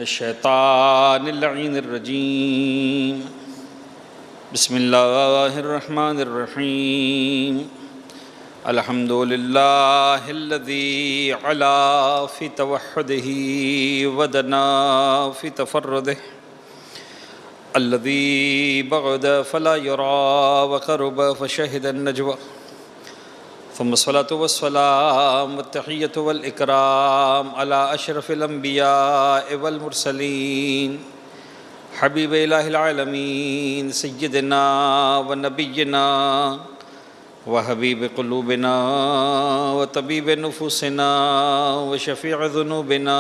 الشیطان اللعین الرجیم بسم اللہ الرحمن الرحیم الحمد للہ الذی علا فی توحدہ ودنا فی تفردہ الذی بعد فلا یرا وقرب فشہد النجوى ثم الصلاة والسلام والتحية والإكرام على أشرف الأنبياء والمرسلين حبيب إله العالمين سيدنا ونبينا وحبيب قلوبنا وطبيب نفوسنا وشفيع ذنوبنا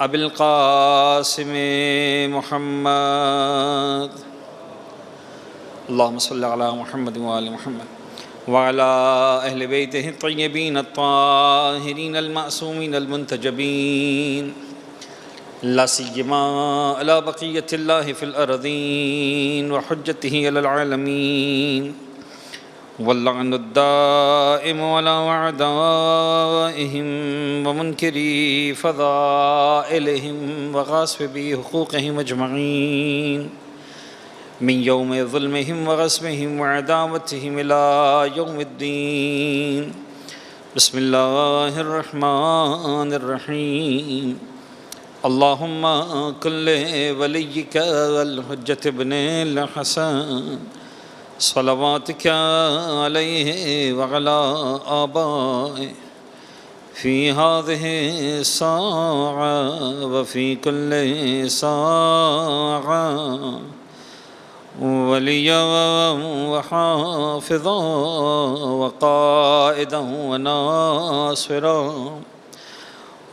أبي القاسم محمد اللهم صل على محمد وآل محمد وعلى أهل بيته الطيبين الطاهرين المعصومين المنتجبين لا سيما على بقية الله في الأرضين وحجته على العالمين واللعن الدائم على أعدائهم ومنكري فضائلهم وغاصبي حقوقهم أجمعين من يوم ظلمهم وغصبهم وعداوتهم إلى يوم الدين بسم الله الرحمن الرحيم اللهم كن لوليك الحجة ابن الحسن صلواتك عليه وعلى آبائه في هذه الساعة وفي كل ساعة وليا وحافظا وقائدا وناصرا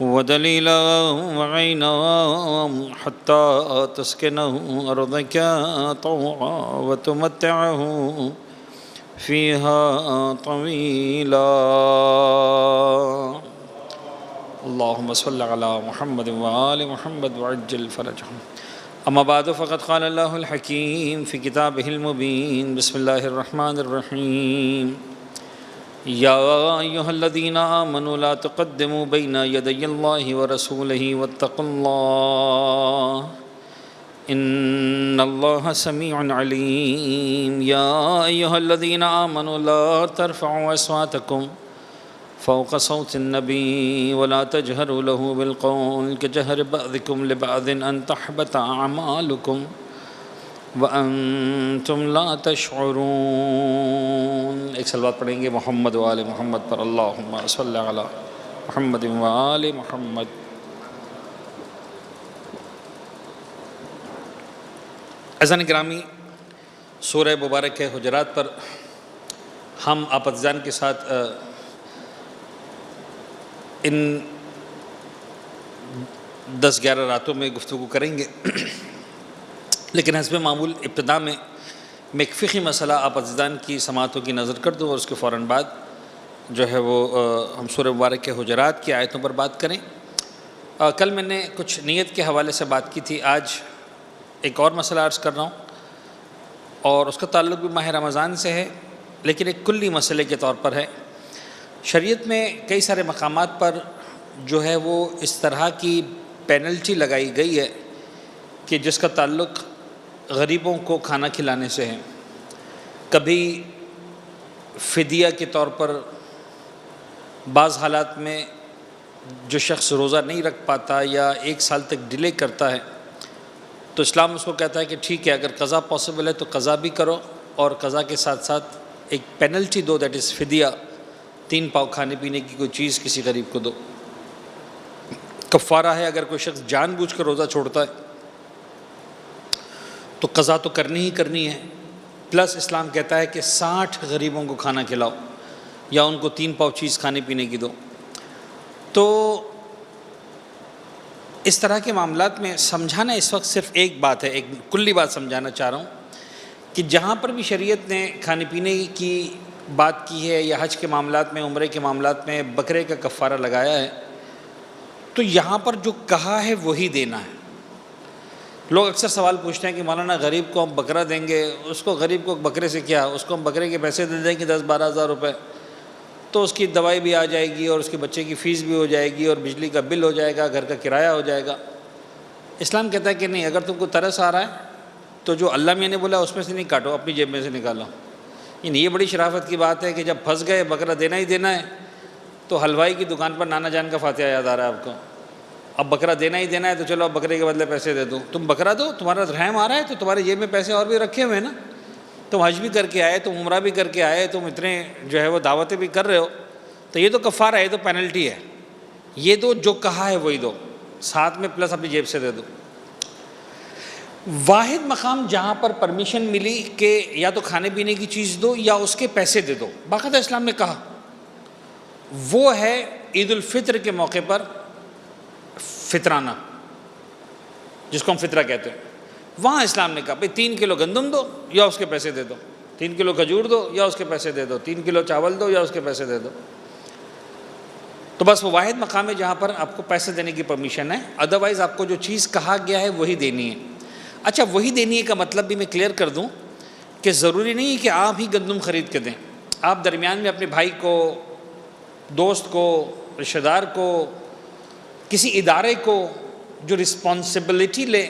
ودليلا وعينا حتى تسكنه أرضك طوعا وتمتعه فيها طويلا اللهم صل على محمد وآل محمد وعجل فرجهم اما بعد فقد قال الله الحكيم في كتابه المبين بسم الله الرحمن الرحيم يا أيها الذين آمنوا لا تقدموا بين يدي الله ورسوله واتقوا الله إن الله سميع عليم يا أيها الذين آمنوا لا ترفعوا أصواتكم فوق صوت النبي ولا تجهروا له بالقول كجهر بعضكم لبعض أن تحبط أعمالكم وأنتم لا تشعرون ایک صلوات پڑھیں گے محمد و آل محمد پر اللہم صلی علی محمد و آل محمد عزیزان گرامی سورہ مبارک حجرات پر ہم آپ عزیزان کے ساتھ ان 10-11 راتوں میں گفتگو کریں گے لیکن حسب معمول ابتدا میں ایک فقہی مسئلہ آپ عزیزان کی سماعتوں کی نظر کر دوں اور اس کے فوراً بعد جو ہے وہ ہم سورہ مبارک کے حجرات کی آیتوں پر بات کریں. کل میں نے کچھ نیت کے حوالے سے بات کی تھی، آج ایک اور مسئلہ عرض کر رہا ہوں اور اس کا تعلق بھی ماہ رمضان سے ہے لیکن ایک کلی مسئلے کے طور پر ہے. شریعت میں کئی سارے مقامات پر جو ہے وہ اس طرح کی پینلٹی لگائی گئی ہے کہ جس کا تعلق غریبوں کو کھانا کھلانے سے ہے. کبھی فدیہ کے طور پر بعض حالات میں جو شخص روزہ نہیں رکھ پاتا یا 1 سال تک ڈیلے کرتا ہے تو اسلام اس کو کہتا ہے کہ ٹھیک ہے، اگر قضا پاسبل ہے تو قضا بھی کرو اور قضا کے ساتھ ساتھ ایک پینلٹی دو، دیٹ از فدیہ، 3 پاؤ کھانے پینے کی کوئی چیز کسی غریب کو دو. کفارہ ہے اگر کوئی شخص جان بوجھ کر روزہ چھوڑتا ہے تو قضا تو کرنی ہی کرنی ہے، پلس اسلام کہتا ہے کہ 60 غریبوں کو کھانا کھلاؤ یا ان کو 3 پاؤ چیز کھانے پینے کی دو. تو اس طرح کے معاملات میں سمجھانا اس وقت صرف ایک بات ہے، ایک کلی بات سمجھانا چاہ رہا ہوں کہ جہاں پر بھی شریعت نے کھانے پینے کی بات کی ہے یا حج کے معاملات میں، عمرے کے معاملات میں بکرے کا کفارہ لگایا ہے تو یہاں پر جو کہا ہے وہی دینا ہے. لوگ اکثر سوال پوچھتے ہیں کہ مولانا غریب کو ہم بکرا دیں گے، اس کو غریب کو بکرے سے کیا، اس کو ہم بکرے کے پیسے دے دیں گے 10-12 ہزار روپے تو اس کی دوائی بھی آ جائے گی اور اس کے بچے کی فیس بھی ہو جائے گی اور بجلی کا بل ہو جائے گا، گھر کا کرایہ ہو جائے گا. اسلام کہتا ہے کہ نہیں، اگر تم کو ترس آ رہا ہے تو جو اللہ میاں نے بولا اس میں سے نہیں کاٹو، اپنی جیب میں سے نکالو. یہ بڑی شرافت کی بات ہے کہ جب پھنس گئے بکرا دینا ہی دینا ہے تو حلوائی کی دکان پر نانا جان کا فاتحہ یاد آ رہا ہے آپ کو. اب بکرا دینا ہی دینا ہے تو چلو اب بکرے کے بدلے پیسے دے دو. تم بکرا دو، تمہارا رحم آ رہا ہے تو تمہارے جیب میں پیسے اور بھی رکھے ہوئے ہیں نا. تم حج بھی کر کے آئے، تم عمرہ بھی کر کے آئے، تم اتنے جو ہے وہ دعوتیں بھی کر رہے ہو، تو یہ تو کفارہ ہے، یہ تو پینلٹی ہے. یہ دو جو کہا ہے وہی دو، ساتھ میں پلس اپنی جیب سے دے دو. واحد مقام جہاں پر پرمیشن ملی کہ یا تو کھانے پینے کی چیز دو یا اس کے پیسے دے دو، باقاعدہ اسلام نے کہا، وہ ہے عید الفطر کے موقع پر فطرانہ، جس کو ہم فطرہ کہتے ہیں. وہاں اسلام نے کہا بھئی 3 کلو گندم دو یا اس کے پیسے دے دو، 3 کلو کھجور دو یا اس کے پیسے دے دو، 3 کلو چاول دو یا اس کے پیسے دے دو. تو بس وہ واحد مقام ہے جہاں پر آپ کو پیسے دینے کی پرمیشن ہے. ادروائز آپ کو جو چیز کہا گیا ہے وہی دینی ہے. اچھا، وہی دینی ہے کا مطلب بھی میں کلیئر کر دوں کہ ضروری نہیں کہ آپ ہی گندم خرید کے دیں. آپ درمیان میں اپنے بھائی کو، دوست کو، رشتہ دار کو، کسی ادارے کو جو رسپانسبلٹی لے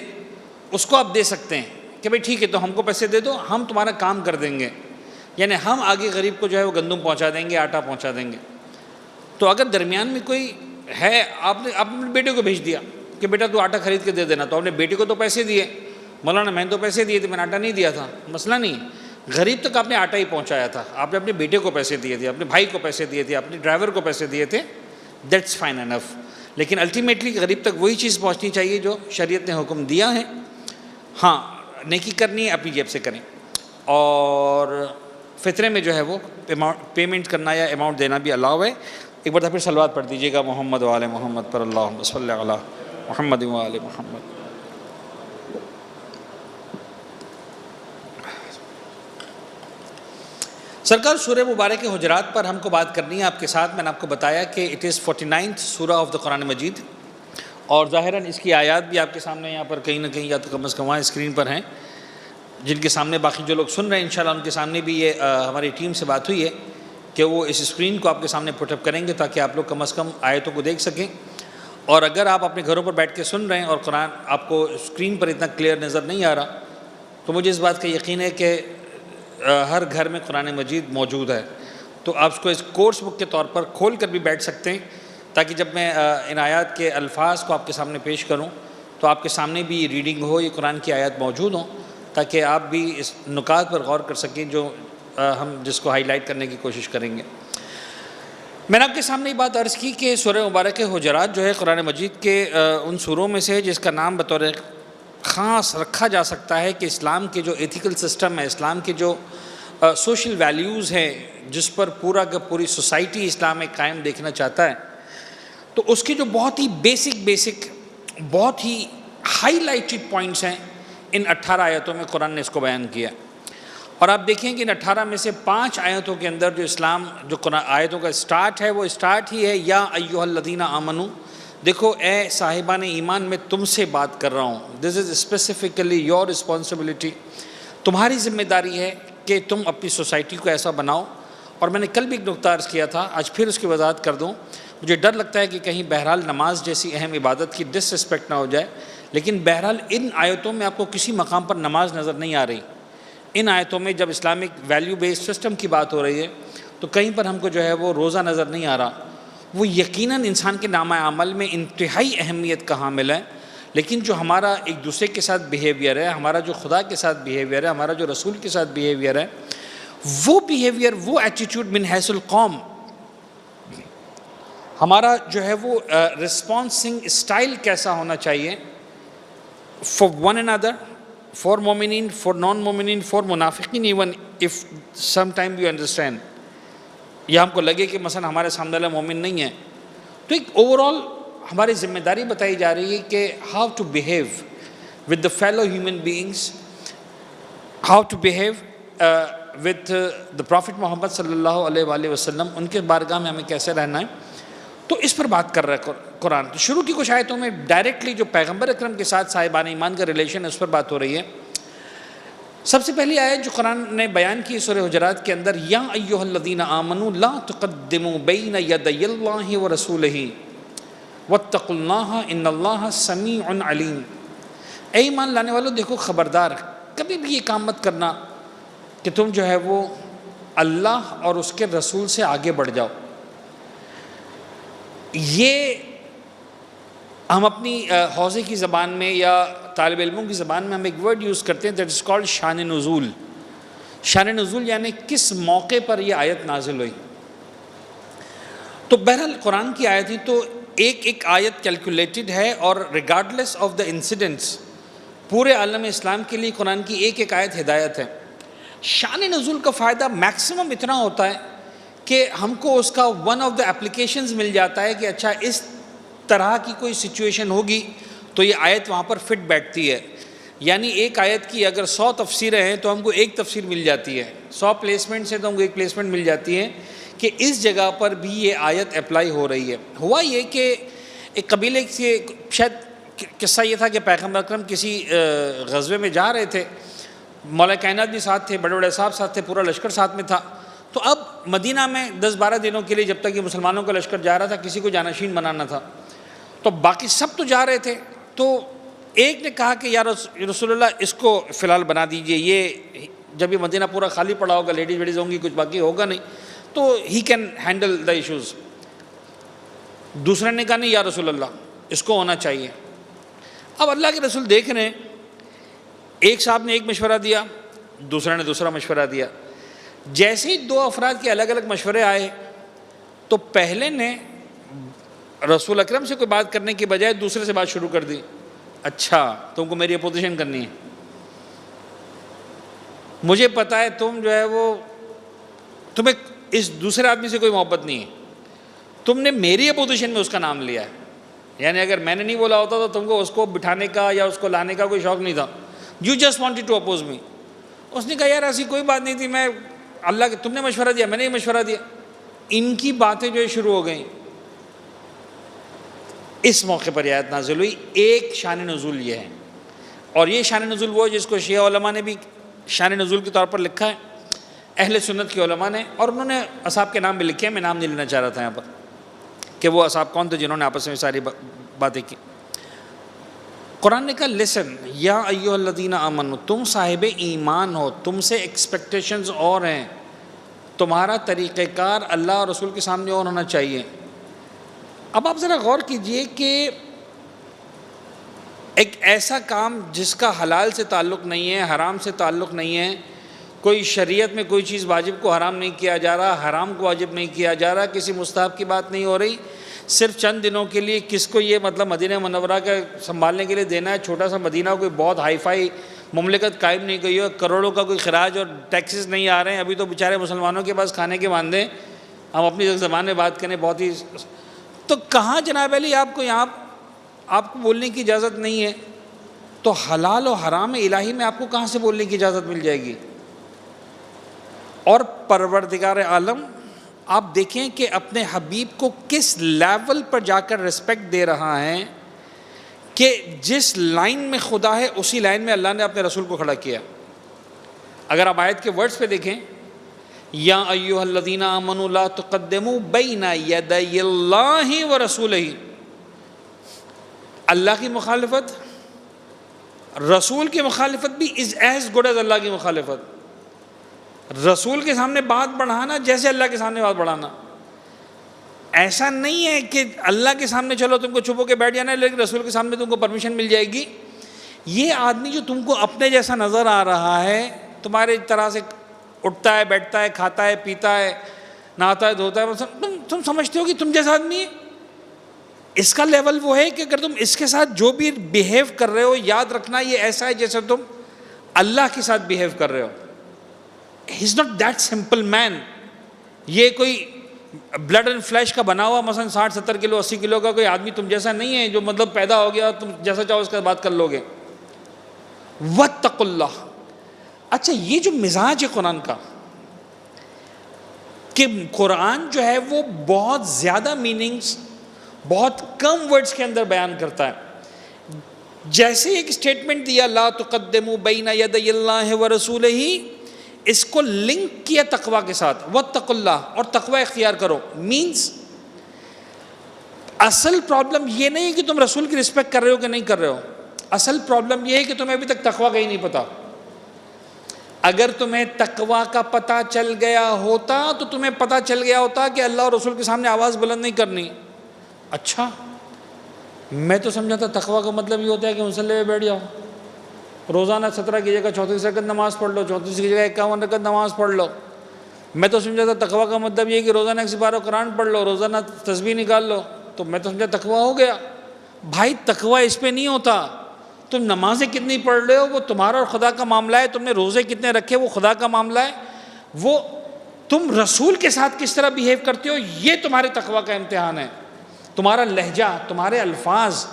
اس کو آپ دے سکتے ہیں کہ بھئی ٹھیک ہے تو ہم کو پیسے دے دو، ہم تمہارا کام کر دیں گے. یعنی ہم آگے غریب کو جو ہے وہ گندم پہنچا دیں گے، آٹا پہنچا دیں گے. تو اگر درمیان میں کوئی ہے، آپ نے اپنے بیٹے کو بھیج دیا کہ بیٹا تو آٹا خرید کے دے دینا، تو آپ نے بیٹے کو تو پیسے دیے، مولانا میں نے تو پیسے دیے تھے، میں نے آٹا نہیں دیا تھا. مسئلہ نہیں، غریب تک آپ نے آٹا ہی پہنچایا تھا، آپ نے اپنے بیٹے کو پیسے دیے تھے، اپنے بھائی کو پیسے دیے تھے، اپنے ڈرائیور کو پیسے دیے تھے، دیٹس فائن انف. لیکن الٹیمیٹلی غریب تک وہی چیز پہنچنی چاہیے جو شریعت نے حکم دیا ہے. ہاں، نیکی کرنی ہے اپنی جیب سے کریں، اور فطرے میں جو ہے وہ پیمنٹ کرنا یا اماؤنٹ دینا بھی الاؤ ہے. ایک بار پھر صلوات پڑھ دیجیے گا محمد و آل محمد پر، اللہم صلی علی محمد و آل محمد. سرکار سورہ مبارک حجرات پر ہم کو بات کرنی ہے آپ کے ساتھ. میں نے آپ کو بتایا کہ اٹ از 49th سورہ آف دا قرآن مجید، اور ظاہراً اس کی آیات بھی آپ کے سامنے یہاں پر کہیں نہ کہیں یا تو کم از کم وہاں اسکرین پر ہیں، جن کے سامنے باقی جو لوگ سن رہے ہیں انشاءاللہ ان کے سامنے بھی یہ ہماری ٹیم سے بات ہوئی ہے کہ وہ اس اسکرین کو آپ کے سامنے پٹ اپ کریں گے تاکہ آپ لوگ کم از کم آیتوں کو دیکھ سکیں. اور اگر آپ اپنے گھروں پر بیٹھ کے سن رہے ہیں اور قرآن آپ کو اسکرین پر اتنا کلیئر نظر نہیں آ رہا، تو مجھے اس بات کا یقین ہے کہ ہر گھر میں قرآن مجید موجود ہے. تو آپ اس کو اس کورس بک کے طور پر کھول کر بھی بیٹھ سکتے ہیں، تاکہ جب میں ان آیات کے الفاظ کو آپ کے سامنے پیش کروں تو آپ کے سامنے بھی ریڈنگ ہو، یہ قرآن کی آیات موجود ہوں، تاکہ آپ بھی اس نکات پر غور کر سکیں جو ہم جس کو ہائی لائٹ کرنے کی کوشش کریں گے. میں نے آپ کے سامنے یہ بات عرض کی کہ سورہ مبارک حجرات جو ہے قرآن مجید کے ان سوروں میں سے جس کا نام بطور خاص رکھا جا سکتا ہے کہ اسلام کے جو ایتھیکل سسٹم ہے، اسلام کے جو سوشل ویلیوز ہیں جس پر پورا کا پوری سوسائٹی اسلام میں قائم دیکھنا چاہتا ہے، تو اس کی جو بہت ہی بیسک بہت ہی ہائی لائٹڈ پوائنٹس ہیں، ان 18 آیتوں میں قرآن نے اس کو بیان کیا. اور آپ دیکھیں کہ ان 18 میں سے 5 آیتوں کے اندر جو اسلام جو قرآن آیتوں کا سٹارٹ ہے وہ سٹارٹ ہی ہے یا ایھا الذین آمنو. دیکھو اے صاحبان ایمان، میں تم سے بات کر رہا ہوں، دس از اسپیسیفکلی یور رسپانسبلٹی. تمہاری ذمہ داری ہے کہ تم اپنی سوسائٹی کو ایسا بناؤ. اور میں نے کل بھی ایک نقطہ عرض کیا تھا، آج پھر اس کی وضاحت کر دوں. مجھے ڈر لگتا ہے کہ کہیں بہرحال نماز جیسی اہم عبادت کی ڈس رسپیکٹ نہ ہو جائے، لیکن بہرحال ان آیتوں میں آپ کو کسی مقام پر نماز نظر نہیں آ رہی. ان آیتوں میں جب اسلامک ویلیو بیسڈ سسٹم کی بات ہو رہی ہے تو کہیں پر ہم کو جو ہے وہ روزہ نظر نہیں آ رہا. وہ یقیناً انسان کے نامہ عمل میں انتہائی اہمیت کا حامل ہے، لیکن جو ہمارا ایک دوسرے کے ساتھ بیہیویئر ہے، ہمارا جو خدا کے ساتھ بیہیویئر ہے، ہمارا جو رسول کے ساتھ بیہیویئر ہے، وہ بیہیویئر، وہ ایٹیٹیوڈ من حیث القوم، ہمارا جو ہے وہ رسپانسنگ اسٹائل کیسا ہونا چاہیے فار ون another, فار مومنین، فار نان مومنین، فار منافقین، even if some time you understand, یا ہم کو لگے کہ مثلا ہمارے سامنے والا مومن نہیں ہے، تو ایک اوور آل ہماری ذمہ داری بتائی جا رہی ہے کہ how to behave with the fellow human beings, how to behave with the prophet Muhammad صلی اللہ علیہ وآلہ وسلم، ان کے بارگاہ میں ہمیں کیسے رہنا ہے. تو اس پر بات کر رہا ہے قرآن. تو شروع کی کچھ آیتوں میں ڈائریکٹلی جو پیغمبر اکرم کے ساتھ صاحبان ایمان کا ریلیشن ہے اس پر بات ہو رہی ہے. سب سے پہلی آیت جو قرآن نے بیان کی سورہ حجرات کے اندر، یا ایھا الذین آمنوا لا تقدموا بین یدی اللہ ورسولہ واتقوا اللہ ان اللہ سمیع علیم. اے ایمان لانے والوں دیکھو خبردار، کبھی بھی یہ کام مت کرنا کہ تم جو ہے وہ اللہ اور اس کے رسول سے آگے بڑھ جاؤ۔ یہ ہم اپنی حوزے کی زبان میں یا طالب علموں کی زبان میں ہم ایک ورڈ یوز کرتے ہیں، دیٹ از کالڈ شان نزول۔ شان نزول یعنی کس موقع پر یہ آیت نازل ہوئی۔ تو بہرحال قرآن کی آیت ہی تو ایک آیت کیلکولیٹڈ ہے، اور ریگارڈلیس آف دا انسیڈنٹس پورے عالم اسلام کے لیے قرآن کی ایک آیت ہدایت ہے۔ شان نزول کا فائدہ میکسیمم اتنا ہوتا ہے کہ ہم کو اس کا ون آف دا اپلیکیشنز مل جاتا ہے کہ اچھا اس طرح کی کوئی سچویشن ہوگی تو یہ آیت وہاں پر فٹ بیٹھتی ہے۔ یعنی ایک آیت کی اگر 100 تفسیریں ہیں تو ہم کو ایک تفسیر مل جاتی ہے، 100 پلیسمنٹ سے تو ہم کو ایک پلیسمنٹ مل جاتی ہے کہ اس جگہ پر بھی یہ آیت اپلائی ہو رہی ہے۔ ہوا یہ کہ ایک قبیلے سے شاید قصہ یہ تھا کہ پیغمبر اکرم کسی غزوے میں جا رہے تھے، مولا کائنات بھی ساتھ تھے، بڑے بڑے صاحب ساتھ تھے، پورا لشکر ساتھ میں تھا۔ تو اب مدینہ میں 10-12 دنوں کے لیے جب تک یہ مسلمانوں کا لشکر جا رہا تھا کسی کو جانشین بنانا تھا، تو باقی سب تو جا رہے تھے۔ تو ایک نے کہا کہ یا رسول اللہ اس کو فی الحال بنا دیجئے، یہ جب یہ مدینہ پورا خالی پڑا ہوگا، لیڈیز ویڈیز ہوں گی، کچھ باقی ہوگا نہیں، تو he can handle the issues. دوسرے نے کہا نہیں یا رسول اللہ اس کو ہونا چاہیے۔ اب اللہ کے رسول دیکھ رہے ہیں، ایک صاحب نے ایک مشورہ دیا، دوسرے نے دوسرا مشورہ دیا۔ جیسے ہی 2 افراد کے الگ الگ مشورے آئے تو پہلے نے رسول اکرم سے کوئی بات کرنے کی بجائے دوسرے سے بات شروع کر دی۔ اچھا تم کو میری اپوزیشن کرنی ہے، مجھے پتا ہے تم جو ہے وہ تمہیں اس دوسرے آدمی سے کوئی محبت نہیں ہے، تم نے میری اپوزیشن میں اس کا نام لیا ہے۔ یعنی اگر میں نے نہیں بولا ہوتا تو تم کو اس کو بٹھانے کا یا اس کو لانے کا کوئی شوق نہیں تھا، you just wanted to oppose me. اس نے کہا یار ایسی کوئی بات نہیں تھی، میں اللہ کے تم نے مشورہ دیا، میں نے یہ مشورہ دیا۔ ان کی باتیں جو شروع ہو گئیں، اس موقع پر آیت نازل ہوئی۔ ایک شان نزول یہ ہے، اور یہ شان نزول وہ جس کو شیعہ علماء نے بھی شان نزول کے طور پر لکھا ہے، اہل سنت کے علماء نے، اور انہوں نے اصحاب کے نام بھی لکھے ہیں۔ میں نام نہیں لینا چاہ رہا تھا یہاں پر کہ وہ اصحاب کون تھے جنہوں نے آپس میں ساری باتیں کی۔ قرآن نے کہا لسن یا ایھا الذین آمنوا، تم صاحب ایمان ہو، تم سے ایکسپیکٹیشنز اور ہیں، تمہارا طریقہ کار اللہ اور رسول کے سامنے اور ہونا چاہیے۔ اب آپ ذرا غور کیجئے کہ ایک ایسا کام جس کا حلال سے تعلق نہیں ہے، حرام سے تعلق نہیں ہے، کوئی شریعت میں کوئی چیز واجب کو حرام نہیں کیا جا رہا، حرام کو واجب نہیں کیا جا رہا، کسی مستحب کی بات نہیں ہو رہی، صرف چند دنوں کے لیے کس کو یہ مطلب مدینہ منورہ کا سنبھالنے کے لیے دینا ہے، چھوٹا سا مدینہ، کوئی بہت ہائی فائی مملکت قائم نہیں کی ہو، کروڑوں کا کوئی خراج اور ٹیکسز نہیں آ رہے ہیں، ابھی تو بیچارے مسلمانوں کے پاس کھانے کے واندے، ہم اپنی زبان میں بات کریں بہت ہی، تو کہاں جناب علی آپ کو یہاں آپ کو بولنے کی اجازت نہیں ہے، تو حلال و حرام الہی میں آپ کو کہاں سے بولنے کی اجازت مل جائے گی؟ اور پروردگار عالم آپ دیکھیں کہ اپنے حبیب کو کس لیول پر جا کر رسپیکٹ دے رہا ہے کہ جس لائن میں خدا ہے اسی لائن میں اللہ نے اپنے رسول کو کھڑا کیا۔ اگر آپ آیت کے ورڈز پہ دیکھیں، یا ایھا الذین آمنوا لا تقدموا بین یدی اللہ ورسولہ، اللہ کی مخالفت، رسول کی مخالفت بھی از ایز گڈ ایز اللہ کی مخالفت۔ رسول کے سامنے بات بڑھانا جیسے اللہ کے سامنے بات بڑھانا۔ ایسا نہیں ہے کہ اللہ کے سامنے چلو تم کو چھپ ہو کے بیٹھ جانا ہے لیکن رسول کے سامنے تم کو پرمیشن مل جائے گی۔ یہ آدمی جو تم کو اپنے جیسا نظر آ رہا ہے، تمہارے طرح سے اٹھتا ہے، بیٹھتا ہے، کھاتا ہے، پیتا ہے، نہاتا ہے، دھوتا ہے، تم سمجھتے ہو کہ تم جیسا آدمی ہے؟ اس کا لیول وہ ہے کہ اگر تم اس کے ساتھ جو بھی بیہیو کر رہے ہو، یاد رکھنا یہ ایسا ہے جیسے تم اللہ کے ساتھ بیہیو کر رہے ہو۔ He is not that simple man۔ یہ کوئی بلڈ اینڈ فلیش کا بنا ہوا مثلا 60-70 کلو 80 کلو کا کوئی آدمی تم جیسا نہیں ہے جو مطلب پیدا ہو گیا تم جیسا چاہو اس کے بات کر لو گے۔ واتقوا اللہ۔ اچھا یہ جو مزاج ہے قرآن کا کہ قرآن جو ہے وہ بہت زیادہ میننگز بہت کم ورڈز کے اندر بیان کرتا ہے۔ جیسے ایک سٹیٹمنٹ دیا لا تقدموا بین یدی اللہ ورسولہ، اس کو لنک کیا تقوی کے ساتھ، واتقوا اللہ، اور تقوی اختیار کرو۔ مینز اصل پرابلم یہ نہیں ہے کہ تم رسول کی رسپیکٹ کر رہے ہو کہ نہیں کر رہے ہو، اصل پرابلم یہ ہے کہ تمہیں ابھی تک تقویٰ کا ہی نہیں پتا. اگر تمہیں تقویٰ کا پتہ چل گیا ہوتا تو تمہیں پتہ چل گیا ہوتا کہ اللہ اور رسول کے سامنے آواز بلند نہیں کرنی. اچھا میں تو سمجھا تھا تقویٰ کا مطلب یہ ہوتا ہے کہ مصلی پہ بیٹھ جاؤ, روزانہ 17 کی جگہ 34 رکعت نماز پڑھ لو, 34 کی جگہ 51 رکعت نماز پڑھ لو. میں تو سمجھا تھا تقویٰ کا مطلب یہ ہے کہ روزانہ 112 قرآن پڑھ لو, روزانہ تسبیح نکال لو, تو میں تو سمجھا تقویٰ ہو گیا. بھائی تقویٰ اس پہ نہیں ہوتا. تم نمازیں کتنی پڑھ رہے ہو وہ تمہارا اور خدا کا معاملہ ہے, تم نے روزے کتنے رکھے وہ خدا کا معاملہ ہے, وہ تم رسول کے ساتھ کس طرح بیہیو کرتے ہو یہ تمہارے تقویٰ کا امتحان ہے. تمہارا لہجہ, تمہارے الفاظ,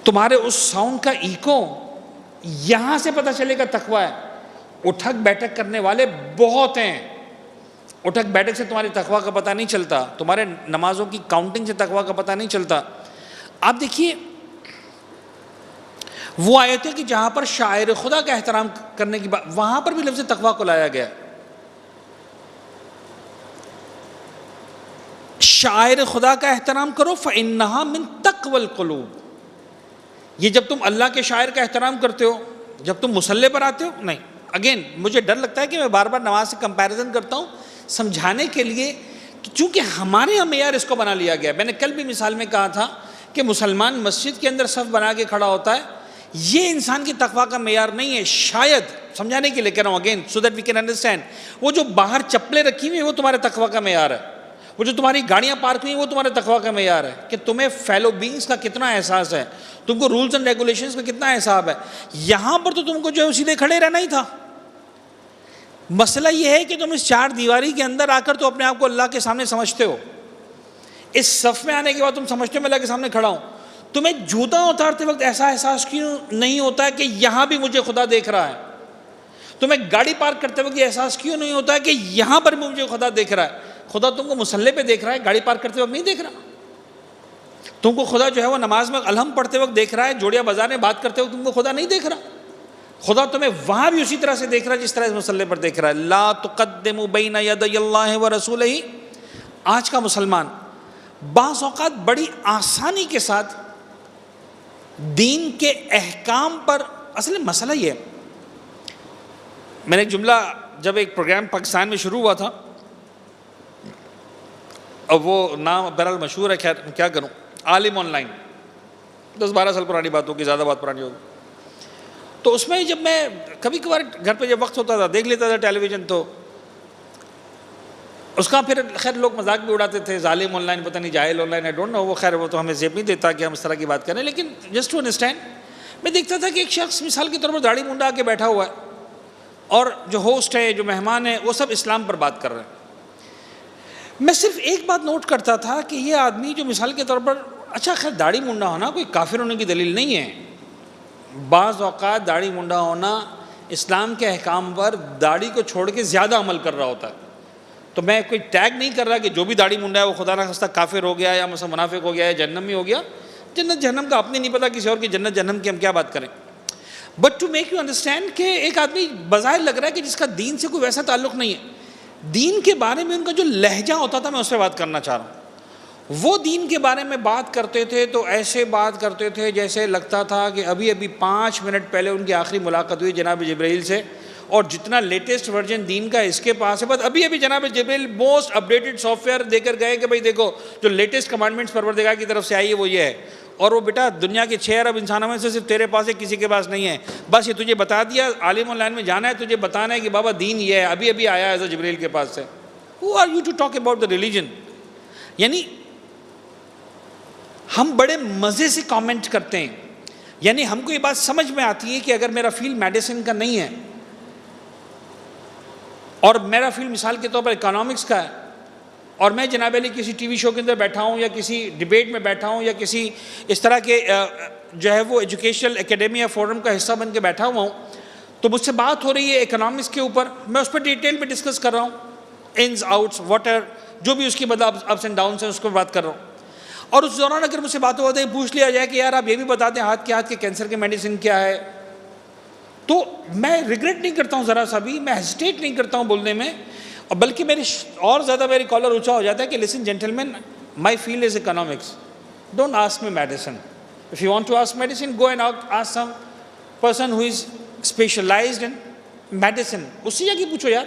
تمہارے اس ساؤنڈ کا ایکو, یہاں سے پتہ چلے گا تقویٰ ہے. اٹھک بیٹھک کرنے والے بہت ہیں, اٹھک بیٹھک سے تمہاری تقویٰ کا پتہ نہیں چلتا, تمہارے نمازوں کی کاؤنٹنگ سے تقویٰ کا پتہ نہیں چلتا. آپ دیکھیے وہ آیت ہے کہ جہاں پر شاعر خدا کا احترام کرنے کی بات, وہاں پر بھی لفظ تقویٰ کو لایا گیا. شاعر خدا کا احترام کرو فَإِنَّهَا مِن تَقْوَى الْقُلُوبِ. یہ جب تم اللہ کے شاعر کا احترام کرتے ہو, جب تم مصلی پر آتے ہو, نہیں. اگین مجھے ڈر لگتا ہے کہ میں بار بار نماز سے کمپیریزن کرتا ہوں سمجھانے کے لیے, چونکہ ہمارے یہاں معیار اس کو بنا لیا گیا. میں نے کل بھی مثال میں کہا تھا کہ مسلمان مسجد کے اندر صف بنا کے کھڑا ہوتا ہے, یہ انسان کی تقویٰ کا معیار نہیں ہے. شاید سمجھانے کے لیے کہہ رہا ہوں again so that we can understand. وہ جو باہر چپلیں رکھی ہوئی ہیں وہ تمہارے تقویٰ کا معیار ہے, وہ جو تمہاری گاڑیاں پارک ہوئی ہیں وہ تمہارے تقویٰ کا معیار ہے, کہ تمہیں فیلو بینگز کا کتنا احساس ہے, تم کو رولز اینڈ ریگولیشنز کا کتنا احساس ہے. یہاں پر تو تم کو جو ہے سیدھے کھڑے رہنا ہی تھا. مسئلہ یہ ہے کہ تم اس چار دیواری کے اندر آ کر تو اپنے آپ کو اللہ کے سامنے سمجھتے ہو, اس صف میں آنے کے بعد تم سمجھتے ہو میں اللہ کے سامنے کھڑا ہوں. تمہیں جوتا اتارتے وقت ایسا احساس کیوں نہیں ہوتا ہے کہ یہاں بھی مجھے خدا دیکھ رہا ہے؟ تمہیں گاڑی پارک کرتے وقت یہ احساس کیوں نہیں ہوتا ہے کہ یہاں پر بھی مجھے خدا دیکھ رہا ہے؟ خدا تم کو مصلی پہ دیکھ رہا ہے, گاڑی پارک کرتے وقت نہیں دیکھ رہا. تم کو خدا جو ہے وہ نماز میں الحم پڑھتے وقت دیکھ رہا ہے, جوڑیا بازار میں بات کرتے وقت تم کو خدا نہیں دیکھ رہا. خدا تمہیں وہاں بھی اسی طرح سے دیکھ رہا ہے جس طرح اس مصلی پر دیکھ رہا ہے. لا تقدموا بین یدی اللہ ورسولہ. آج کا مسلمان بعض اوقات بڑی آسانی کے ساتھ دین کے احکام پر, اصل مسئلہ یہ ہے, میں نے ایک جملہ جب ایک پروگرام پاکستان میں شروع ہوا تھا, اب وہ نام بہرحال مشہور ہے, خیر کیا کروں, عالم آن لائن, 10-12 سال پرانی بات ہوگی, زیادہ بات پرانی ہوگی. تو اس میں جب میں کبھی کبھار گھر پہ جب وقت ہوتا تھا دیکھ لیتا تھا ٹیلی ویژن, تو اس کا پھر خیر لوگ مذاق بھی اڑاتے تھے, ظالم آن لائن, پتہ نہیں جاہل on line, I don't know, وہ خیر وہ تو ہمیں زیب نہیں دیتا کہ ہم اس طرح کی بات کریں. لیکن جسٹ ٹو انڈرسٹینڈ, میں دیکھتا تھا کہ ایک شخص مثال کے طور پر داڑھی منڈا کے بیٹھا ہوا ہے, اور جو ہوسٹ ہے, جو مہمان ہیں, وہ سب اسلام پر بات کر رہے ہیں. میں صرف ایک بات نوٹ کرتا تھا کہ یہ آدمی جو مثال کے طور پر, اچھا خیر داڑھی منڈا ہونا کوئی کافر ہونے کی دلیل نہیں ہے. بعض اوقات داڑھی منڈا ہونا اسلام کے احکام پر داڑھی کو چھوڑ کے زیادہ عمل کر رہا ہوتا ہے. تو میں کوئی ٹیگ نہیں کر رہا کہ جو بھی داڑھی منڈا ہے وہ خدا نخواستہ کافر ہو گیا, یا مثلا منافق ہو گیا, یا جہنمی ہو گیا. جنت جہنم کا اپنے نہیں پتہ, کسی اور کی جنت جہنم کی ہم کیا بات کریں. But to make you understand کہ ایک آدمی بظاہر لگ رہا ہے کہ جس کا دین سے کوئی ویسا تعلق نہیں ہے, دین کے بارے میں ان کا جو لہجہ ہوتا تھا میں اس پہ بات کرنا چاہ رہا ہوں. وہ دین کے بارے میں بات کرتے تھے تو ایسے بات کرتے تھے جیسے لگتا تھا کہ ابھی 5 منٹ پہلے ان کی آخری ملاقات ہوئی جناب جبرائیل سے, اور جتنا لیٹسٹ ورژن دین کا اس کے پاس ہے, بس ابھی جناب جبرائیل موسٹ اپڈیٹڈ سافٹ ویئر دے کر گئے کہ بھائی دیکھو جو لیٹسٹ کمانڈمنٹس پروردگار کی طرف سے آئی ہے وہ یہ ہے, اور وہ بیٹا دنیا کے 6 ارب انسانوں میں سے صرف تیرے پاس ہے, کسی کے پاس نہیں ہے. بس یہ تجھے بتا دیا, عالم آن لائن میں جانا ہے, تجھے بتانا ہے کہ بابا دین یہ ہے, ابھی آیا ہے جبرائیل کے پاس سے. Who are you to talk about the religion? یعنی ہم بڑے مزے سے کامنٹ کرتے ہیں, یعنی ہم کو یہ بات سمجھ میں آتی ہے کہ اگر میرا فیلڈ میڈیسن کا نہیں ہے اور میرا فیلڈ مثال کے طور پر اکنامکس کا ہے, اور میں جناب علی کسی ٹی وی شو کے اندر بیٹھا ہوں, یا کسی ڈیبیٹ میں بیٹھا ہوں, یا کسی اس طرح کے جو ہے وہ ایجوکیشنل اکیڈمی یا فورم کا حصہ بن کے بیٹھا ہوا ہوں, تو مجھ سے بات ہو رہی ہے اکنامکس کے اوپر, میں اس پہ ڈیٹیل میں ڈسکس کر رہا ہوں, انز آؤٹس واٹر جو بھی اس کی مطلب اپس اینڈ ڈاؤنس ہیں اس کو بات کر رہا ہوں. اور اس دوران اگر مجھ سے باتیں ہوتے ہیں پوچھ لیا جائے کہ یار آپ یہ بھی بتا دیں ہاتھ کے کینسر کے میڈیسن کیا ہے, تو میں ریگریٹ نہیں کرتا ہوں ذرا سا بھی, میں ہیزیٹیٹ نہیں کرتا ہوں بولنے میں, اور بلکہ اور زیادہ میری کالر اونچا ہو جاتا ہے کہ listen gentleman, my field is economics, don't ask me medicine. If you want to ask medicine, go and ask some person who is specialized in medicine. اس سے جا کے پوچھو یار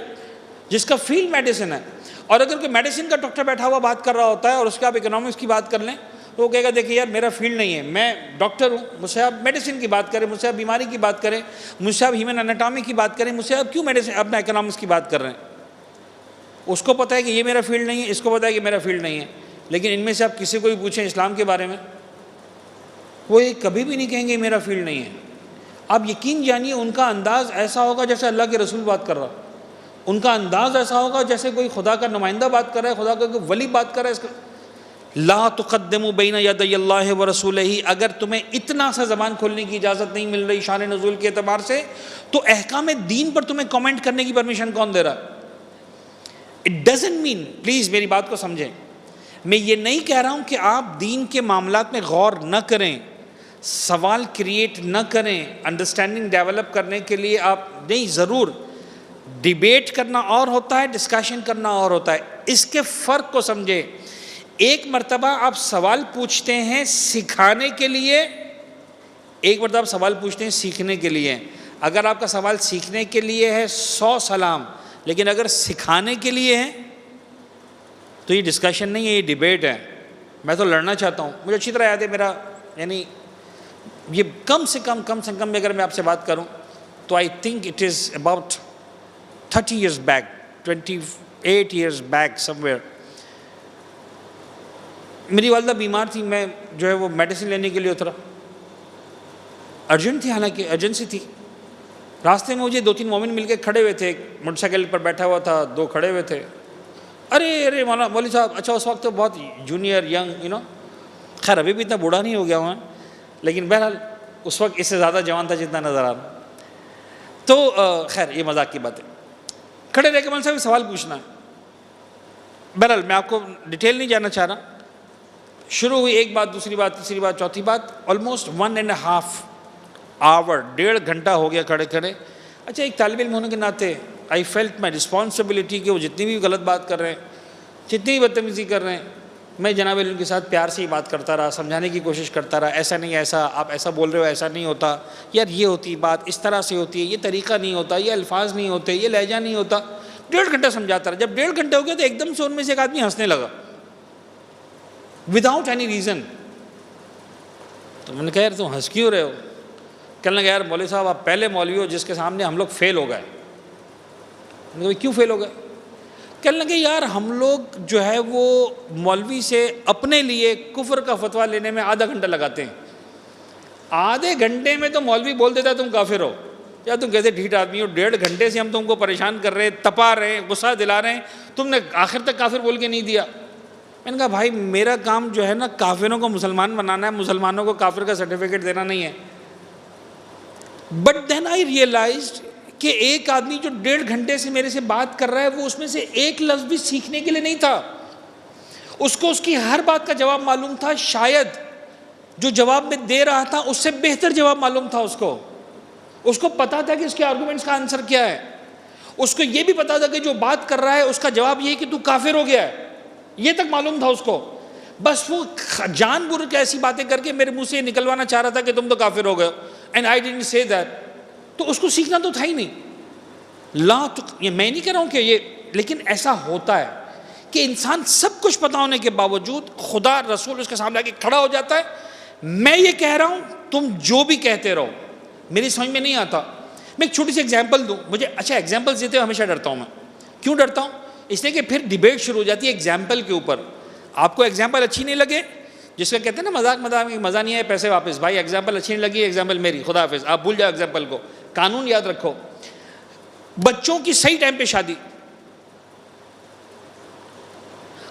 جس کا فیلڈ میڈیسن ہے. اور اگر کوئی میڈیسن کا ڈاکٹر بیٹھا ہوا بات کر رہا ہوتا ہے اور اس کے آپ اکنامکس کی بات کر لیں تو وہ کہے گا دیکھیں یار میرا فیلڈ نہیں ہے, میں ڈاکٹر ہوں, مجھ سے آپ میڈیسن کی بات کریں, مجھ سے آپ بیماری کی بات کریں, مجھ سے آپ ہیومن اناٹامی کی بات کریں, مجھ سے آپ کیوں میڈیسن اپنا اکنامکس کی بات کر رہے ہیں. اس کو پتہ ہے کہ یہ میرا فیلڈ نہیں ہے, اس کو پتہ ہے کہ میرا فیلڈ نہیں ہے. لیکن ان میں سے آپ کسی کو بھی پوچھیں اسلام کے بارے میں, وہ یہ کبھی بھی نہیں کہیں گے میرا فیلڈ نہیں ہے. آپ یقین جانیے ان کا انداز ایسا ہوگا جیسے اللہ کے رسول بات کر رہا, ان کا انداز ایسا ہوگا جیسے کوئی خدا کا نمائندہ بات کر رہا ہے, خدا کا کوئی ولی بات کر رہا ہے. اس کا لا تقدموا بین یدی اللہ ورسولہ, اگر تمہیں اتنا سا زبان کھولنے کی اجازت نہیں مل رہی شان نزول کے اعتبار سے, تو احکام دین پر تمہیں کامنٹ کرنے کی پرمیشن کون دے رہا ہے؟ اٹ ڈزنٹ مین, پلیز میری بات کو سمجھیں, میں یہ نہیں کہہ رہا ہوں کہ آپ دین کے معاملات میں غور نہ کریں, سوال کریٹ نہ کریں, انڈرسٹینڈنگ ڈیولپ کرنے کے لیے آپ نہیں, ضرور ڈیبیٹ کرنا اور ہوتا ہے, ڈسکشن کرنا اور ہوتا ہے. اس کے فرق کو سمجھیں. ایک مرتبہ آپ سوال پوچھتے ہیں سکھانے کے لیے, ایک مرتبہ آپ سوال پوچھتے ہیں سیکھنے کے لیے. اگر آپ کا سوال سیکھنے کے لیے ہے 100 سلام, لیکن اگر سکھانے کے لیے ہے تو یہ ڈسکشن نہیں ہے, یہ ڈیبیٹ ہے. میں تو لڑنا چاہتا ہوں. مجھے اچھی طرح یاد ہے میرا, یعنی یہ کم سے کم اگر میں آپ سے بات کروں تو I think it is about 30 years back, 28 years back somewhere. میری والدہ بیمار تھی, میں جو ہے وہ میڈیسن لینے کے لیے اترا, ارجنٹ تھی, حالانکہ ایمرجنسی تھی. راستے میں مجھے 2-3 مومن مل کے کھڑے ہوئے تھے, ایک موٹر سائیکل پر بیٹھا ہوا تھا, 2 کھڑے ہوئے تھے. ارے مولوی صاحب, اچھا اس وقت تو بہت جونیئر ینگ خیر ابھی بھی اتنا بوڑھا نہیں ہو گیا ہوں, لیکن بہرحال اس وقت اس سے زیادہ جوان تھا جتنا نظر آ رہا. تو خیر یہ مذاق کی بات ہے. کھڑے رہ کے مولوی صاحب سوال پوچھنا ہے. بہرحال میں آپ کو ڈیٹیل نہیں جاننا چاہ رہا. شروع ہوئی ایک بات, دوسری بات, تیسری بات, چوتھی بات, آلموسٹ 1.5 hour, 1.5 گھنٹہ ہو گیا کھڑے کھڑے. اچھا ایک طالب علم ہونے کے ناطے آئی فیلٹ مائی رسپانسبلٹی کہ وہ جتنی بھی غلط بات کر رہے ہیں, جتنی بھی بدتمیزی کر رہے ہیں, میں جناب علم کے ساتھ پیار سے ہی بات کرتا رہا, سمجھانے کی کوشش کرتا رہا. ایسا نہیں, ایسا آپ ایسا بول رہے ہو, ایسا نہیں ہوتا یار, یہ ہوتی بات اس طرح سے ہوتی ہے, یہ طریقہ نہیں ہوتا, یہ الفاظ نہیں ہوتے, یہ لہجہ نہیں ہوتا. 1.5 گھنٹہ سمجھاتا رہا. جب 1.5 گھنٹے ہو گیا تو ایک دم سے ان میں سے ایک آدمی ہنسنے لگا وداؤٹ اینی ریزن. تو میں نے کہا یار تم ہنس کیوں رہے ہو؟ کہنے لگا یار مولوی صاحب آپ پہلے مولوی ہو جس کے سامنے ہم لوگ فیل ہو گئے. میں نے کہا کیوں فیل ہو گئے؟ کہنے لگے یار ہم لوگ جو ہے وہ مولوی سے اپنے لیے کفر کا فتویٰ لینے میں آدھا گھنٹہ لگاتے ہیں. آدھے گھنٹے میں تو مولوی بول دیتا ہے تم کافر ہو, یا تم کیسے ڈھیٹ آدمی ہو, 1.5 گھنٹے سے ہم تم کو پریشان کر رہے ہیں, تپا رہے ہیں, غصہ دلا رہے ہیں, تم نے آخر تک کافر بول کے نہیں دیا. میں نے کہا بھائی میرا کام جو ہے نا کافروں کو مسلمان بنانا ہے, مسلمانوں کو کافر کا سرٹیفکیٹ دینا نہیں ہے. بٹ دین آئی ریئلائزڈ کہ ایک آدمی جو 1.5 گھنٹے سے میرے سے بات کر رہا ہے وہ اس میں سے ایک لفظ بھی سیکھنے کے لیے نہیں تھا. اس کو اس کی ہر بات کا جواب معلوم تھا, شاید جو جواب میں دے رہا تھا اس سے بہتر جواب معلوم تھا. اس کو پتا تھا کہ اس کے آرگومنٹس کا آنسر کیا ہے. اس کو یہ بھی پتا تھا کہ جو بات کر رہا ہے اس کا جواب یہ ہے کہ تو کافر ہو گیا ہے, یہ تک معلوم تھا اس کو. بس وہ جان بوجھ کے ایسی باتیں کر کے میرے منہ سے نکلوانا چاہ رہا تھا کہ تم تو کافر ہو گئے, اینڈ آئی ڈڈنٹ سے دیٹ. تو اس کو سیکھنا تو تھا ہی نہیں. یہ میں نہیں کہہ رہا ہوں کہ یہ, لیکن ایسا ہوتا ہے کہ انسان سب کچھ پتا ہونے کے باوجود خدا رسول اس کے سامنے آ کے کھڑا ہو جاتا ہے. میں یہ کہہ رہا ہوں تم جو بھی کہتے رہو, میری سمجھ میں نہیں آتا. میں ایک چھوٹی سی ایگزامپل دوں. مجھے اچھا ایگزامپل دیتے ہوئے ہمیشہ ڈرتا ہوں میں. کیوں ڈرتا ہوں؟ اس لیے کہ پھر ڈیبیٹ شروع ہو جاتی ہے ایگزامپل کے اوپر. آپ کو ایگزامپل اچھی نہیں لگے, جس کا کہتے ہیں نا مذاق میں مزہ نہیں ہے پیسے واپس. بھائی ایگزامپل اچھی نہیں لگی, ایگزامپل میری, خدا حافظ, آپ بھول جاؤ ایگزامپل کو. قانون یاد رکھو, بچوں کی صحیح ٹائم پہ شادی.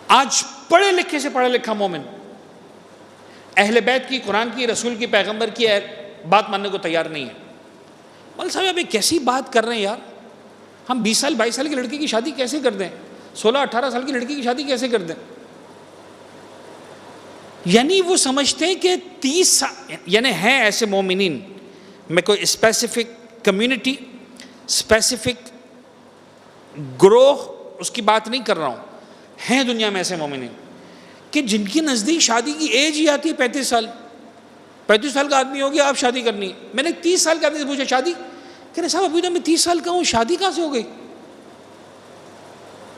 آج پڑھے لکھے سے پڑھا لکھا مومن اہل بیت کی, قرآن کی, رسول کی, پیغمبر کی بات ماننے کو تیار نہیں ہے. مول صاحب اب کیسی بات کر رہے ہیں یار, ہم 20 سال 22 سال کی لڑکی کی شادی کیسے کر دیں, 16-18 سال کی لڑکی کی شادی کیسے کر دیں؟ یعنی وہ سمجھتے ہیں کہ 30 سال, یعنی ہیں ایسے مومنین. میں کوئی اسپیسیفک کمیونٹی, اسپیسیفک گروہ اس کی بات نہیں کر رہا ہوں, ہیں دنیا میں ایسے مومنین کہ جن کی نزدیک شادی کی ایج ہی آتی ہے 35 سال. 35 سال کا آدمی ہو گیا، آپ شادی کرنی ہے. میں نے 30 سال کے آدمی سے پوچھا شادی، کہہ رہے صاحب ابھی تو میں 30 سال کا ہوں، شادی کہاں سے ہو گئی؟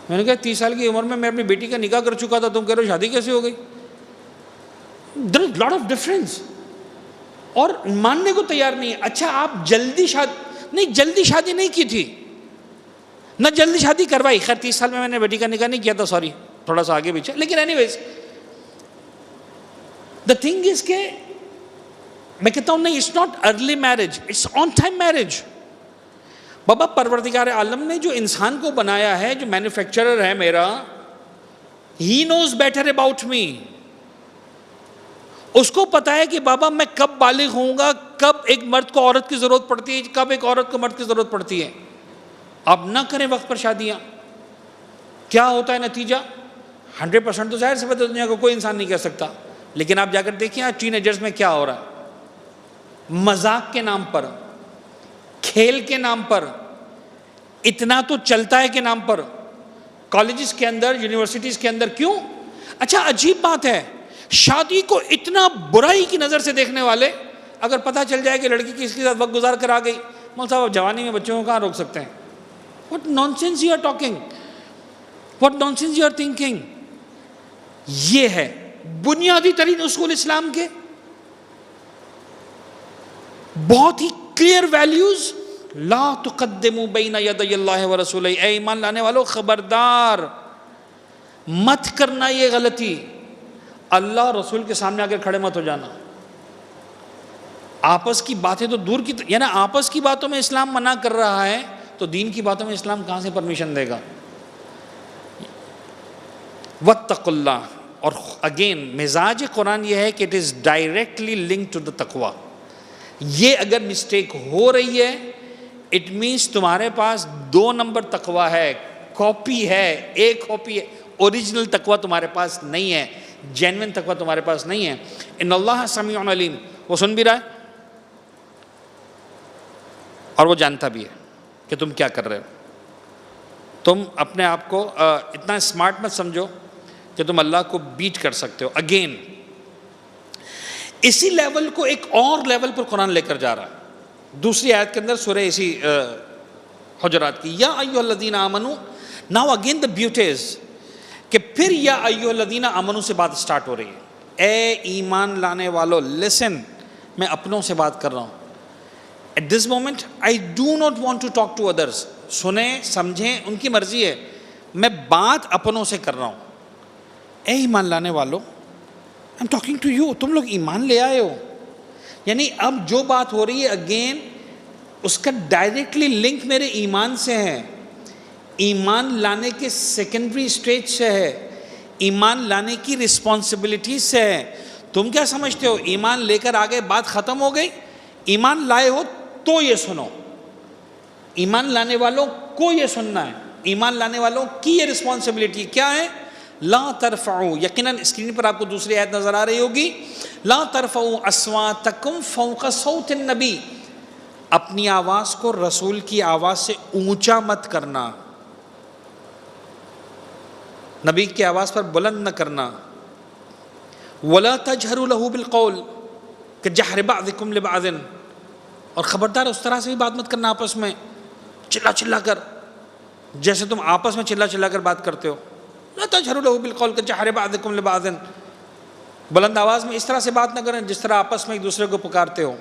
میں نے کہا 30 سال کی عمر میں اپنی بیٹی کا نکاح کر چکا تھا، تم کہہ رہے ہو شادی کیسے ہو گئی؟ there is lot of difference. اور ماننے کو تیار نہیں ہے. اچھا آپ جلدی شادی نہیں کی تھی، نہ جلدی شادی کروائی. خیر 30 سال میں نے بیٹی کا نکاح نہیں کیا تھا، سوری تھوڑا سا آگے پیچھے. لیکن any ways the thing is کہ میں کہتا ہوں نہیں، it's not early marriage, it's on time marriage. بابا پروردگار عالم نے جو انسان کو بنایا ہے، جو مینوفیکچرر ہے میرا، ہی نوز بیٹر اباؤٹ می. اس کو پتا ہے کہ بابا میں کب بالغ ہوں گا، کب ایک مرد کو عورت کی ضرورت پڑتی ہے، کب ایک عورت کو مرد کی ضرورت پڑتی ہے. آپ نہ کریں وقت پر شادیاں. کیا ہوتا ہے نتیجہ؟ 100% تو ظاہر سی بات ہے دنیا کو کوئی انسان نہیں کہہ سکتا. لیکن آپ جا کر دیکھیں آج ٹین ایجرز میں کیا ہو رہا ہے. مذاق کے نام پر، کھیل کے نام پر، اتنا تو چلتا ہے کے نام پر، کالجز کے اندر، یونیورسٹیز کے اندر. کیوں؟ اچھا عجیب بات ہے، شادی کو اتنا برائی کی نظر سے دیکھنے والے، اگر پتہ چل جائے کہ لڑکی کی اس کے ساتھ وقت گزار کر آ گئی، مول صاحب اب جوانی میں بچوں کو کہاں روک سکتے ہیں؟ What nonsense you are talking, what nonsense you are thinking. یہ ہے بنیادی ترین اصول اسلام کے، بہت ہی کلیئر ویلیوز. لا تقدموا بین یدی اللہ ورسولہ. اے ایمان لانے والوں خبردار مت کرنا یہ غلطی، اللہ رسول کے سامنے آ کر کھڑے مت ہو جانا. آپس کی باتیں تو دور کی، یعنی آپس کی باتوں میں اسلام منع کر رہا ہے تو دین کی باتوں میں اسلام کہاں سے پرمیشن دے گا؟ واتقوا اللہ. اور اگین مزاج قرآن یہ ہے کہ it is directly link to the تقوی. یہ اگر مسٹیک ہو رہی ہے اٹ مینس تمہارے پاس 2 نمبر تقوی ہے، کاپی ہے، ایک کاپی ہے. اوریجنل تقوی تمہارے پاس نہیں ہے، جینوین تقوی تمہارے پاس نہیں ہے. ان اللہ سمیع علیم. وہ سن بھی رہا ہے اور وہ جانتا بھی ہے کہ تم کیا کر رہے ہو. تم اپنے آپ کو اتنا اسمارٹ مت سمجھو کہ تم اللہ کو بیٹ کر سکتے ہو. اگین اسی لیول کو ایک اور لیول پر قرآن لے کر جا رہا ہے. دوسری آیت کے اندر سورہ اسی حجرات کی، یا ایھا الذین آمنو. Now again the beauty is کہ پھر یا ایھا الذین آمنو سے بات سٹارٹ ہو رہی ہے. اے ایمان لانے والو لسن، میں اپنوں سے بات کر رہا ہوں. At this moment I do not want to talk to others. سنیں سمجھیں ان کی مرضی ہے، میں بات اپنوں سے کر رہا ہوں. اے ایمان لانے والو I'm talking to you. تم لوگ ایمان لے آئے ہو. یعنی اب جو بات ہو رہی ہے اگین اس کا ڈائریکٹلی لنک میرے ایمان سے ہے، ایمان لانے کے سیکنڈری اسٹیج سے ہے، ایمان لانے کی رسپانسبلٹی سے ہے. تم کیا سمجھتے ہو ایمان لے کر آگے بات ختم ہو گئی؟ ایمان لائے ہو تو یہ سنو، ایمان لانے والوں کو یہ سننا ہے. ایمان لانے والوں کی یہ رسپانسبلٹی کیا ہے؟ لا ترفعوا. یقیناً اسکرین پر آپ کو دوسری آیت نظر آ رہی ہوگی. لا ترفعوا اصواتکم فوق صوت النبی. اپنی آواز کو رسول کی آواز سے اونچا مت کرنا، نبی کی آواز پر بلند نہ کرنا. ولا تجہروا له بالقول کجہر بعضکم لبعض. اور خبردار اس طرح سے بھی بات مت کرنا آپس میں چلا چلا کر، جیسے تم آپس میں چلا چلا کر بات کرتے ہو. لا تجہروا له بالقول کجہر بعضکم لبعض. بلند آواز میں اس طرح سے بات نہ کریں جس طرح آپس میں ایک دوسرے کو پکارتے ہو.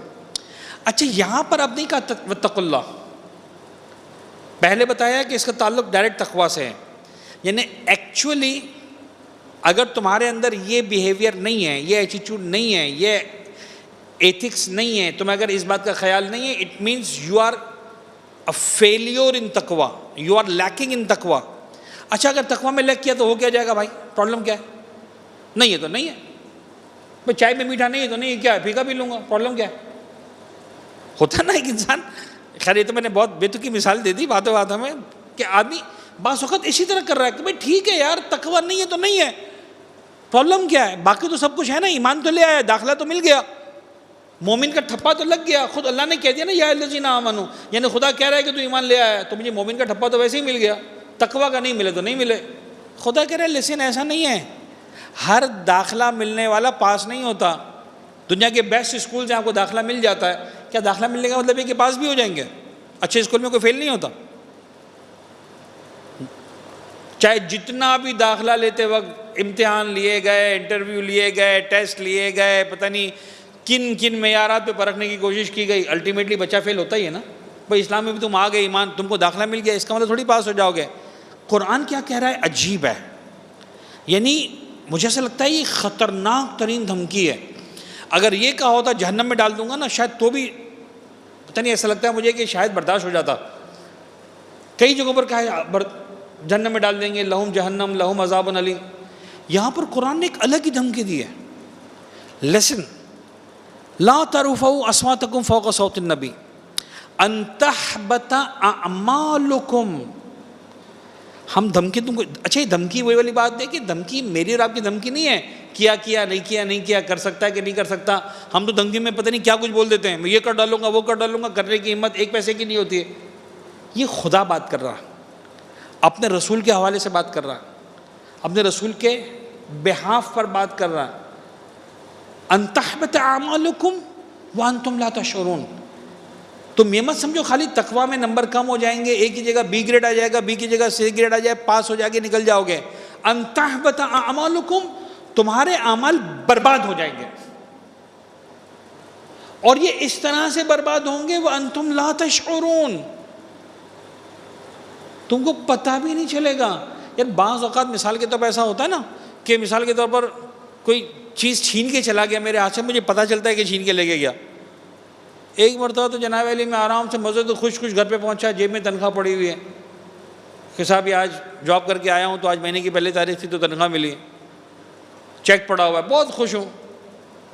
اچھا یہاں پر اب نہیں کہا واتقوا اللہ، پہلے بتایا کہ اس کا تعلق ڈائریکٹ تقوی سے ہے. یعنی ایکچولی اگر تمہارے اندر یہ بیہیویئر نہیں ہے، یہ ایٹیٹیوڈ نہیں ہے، یہ ایتھکس نہیں ہے، تمہیں اگر اس بات کا خیال نہیں ہے، it means you are a failure in تقوی، یو آر لیکنگ ان تقوی. اچھا اگر تقوی میں لیک کیا تو ہو کیا جائے گا بھائی؟ پرابلم کیا ہے؟ نہیں ہے تو نہیں ہے بھائی. چائے میں میٹھا نہیں ہے تو نہیں ہے، کیا ہے پھیکا پی لوں گا، پرابلم کیا ہے؟ ہوتا نا ایک انسان. خیر یہ تو میں نے بہت بے تکی مثال دے دی باتوں باتوں میں کہ آدمی بعض وقت اسی طرح کر رہا ہے کہ بھائی ٹھیک ہے یار تقوی نہیں ہے تو نہیں ہے، پرابلم کیا ہے؟ باقی تو سب کچھ ہے نا، ایمان تو لے آیا، داخلہ تو مل گیا، مومن کا ٹھپا تو لگ گیا. خود اللہ نے کہہ دیا نا یا الذین آمنو، یعنی خدا کہہ رہا ہے کہ تو ایمان لے آیا تو مجھے مومن کا ٹھپا تو ویسے ہی مل گیا، تقوی کا نہیں ملے تو نہیں ملے. خدا کہہ رہا ہے لیسن ایسا نہیں ہے، ہر داخلہ ملنے والا پاس نہیں ہوتا. دنیا کے بیسٹ اسکول سے آپ کو داخلہ مل جاتا ہے، کیا داخلہ ملنے کا مطلب ہے کہ پاس بھی ہو جائیں گے؟ اچھے اسکول میں کوئی فیل نہیں ہوتا، چاہے جتنا بھی داخلہ لیتے وقت امتحان لیے گئے، انٹرویو لیے گئے، ٹیسٹ لیے گئے، پتہ نہیں کن کن معیارات پہ پرکھنے کی کوشش کی گئی، الٹیمیٹلی بچہ فیل ہوتا ہی ہے نا۔ بھائی اسلام میں بھی تم آ گئے، ایمان تم کو داخلہ مل گیا، اس کا مطلب تھوڑی پاس ہو جاؤ گے۔ قرآن کیا کہہ رہا ہے؟ عجیب ہے، یعنی مجھے ایسا لگتا ہے یہ خطرناک ترین دھمکی ہے۔ اگر یہ کہا ہوتا جہنم میں ڈال دوں گا نا، شاید تو بھی پتہ نہیں، ایسا لگتا ہے مجھے کہ شاید برداشت ہو جاتا۔ کئی جگہوں پر کہا ہے جہنم میں ڈال دیں گے، لہم جہنم لہم عذاب علیم۔ یہاں پر قرآن نے ایک الگ ہی دھمکی دی ہے، لیسن، لا ترفعوا اصواتکم فوق صوت النبی ان تحبط اعمالکم۔ ہم دھمکی تم کو، اچھا یہ دھمکی وہی والی بات ہے کہ دھمکی میری اور آپ کی دھمکی نہیں ہے، کیا نہیں کیا، کر سکتا ہے کہ نہیں کر سکتا۔ ہم تو دھمکی میں پتہ نہیں کیا کچھ بول دیتے ہیں، میں یہ کر ڈالوں گا وہ کر ڈالوں گا، کرنے کی ہمت ایک پیسے کی نہیں ہوتی ہے۔ یہ خدا بات کر رہا، اپنے رسول کے حوالے سے بات کر رہا، اپنے رسول کے بہاف پر بات کر رہا۔ ان تحبط اعمالکم وانتم لا تشعرون۔ تم یہ مت سمجھو خالی تقویٰ میں نمبر کم ہو جائیں گے، ایک کی جگہ بی گریڈ آ جائے گا، بی کی جگہ سی گریڈ آ جائے، پاس ہو جائے گے، نکل جاؤ گے۔ ان تحبط اعمالکم، تمہارے اعمال برباد ہو جائیں گے، اور یہ اس طرح سے برباد ہوں گے وانتم لا تشعرون، تم کو پتہ بھی نہیں چلے گا۔ یار بعض اوقات مثال کے طور پر ایسا ہوتا ہے نا کہ مثال کے طور پر کوئی چیز چھین کے چلا گیا میرے ہاتھ سے، مجھے پتہ چلتا ہے کہ چھین کے لے کے گیا۔ ایک مرتبہ تو جناب علی میں آرام سے مزے تو خوش گھر پہ پہنچا، جیب میں تنخواہ پڑی ہوئی ہے کہ صاحب یہ آج جاب کر کے آیا ہوں تو آج مہینے کی پہلی تاریخ تھی تو تنخواہ ملی، چیک پڑا ہوا ہے، بہت خوش ہوں۔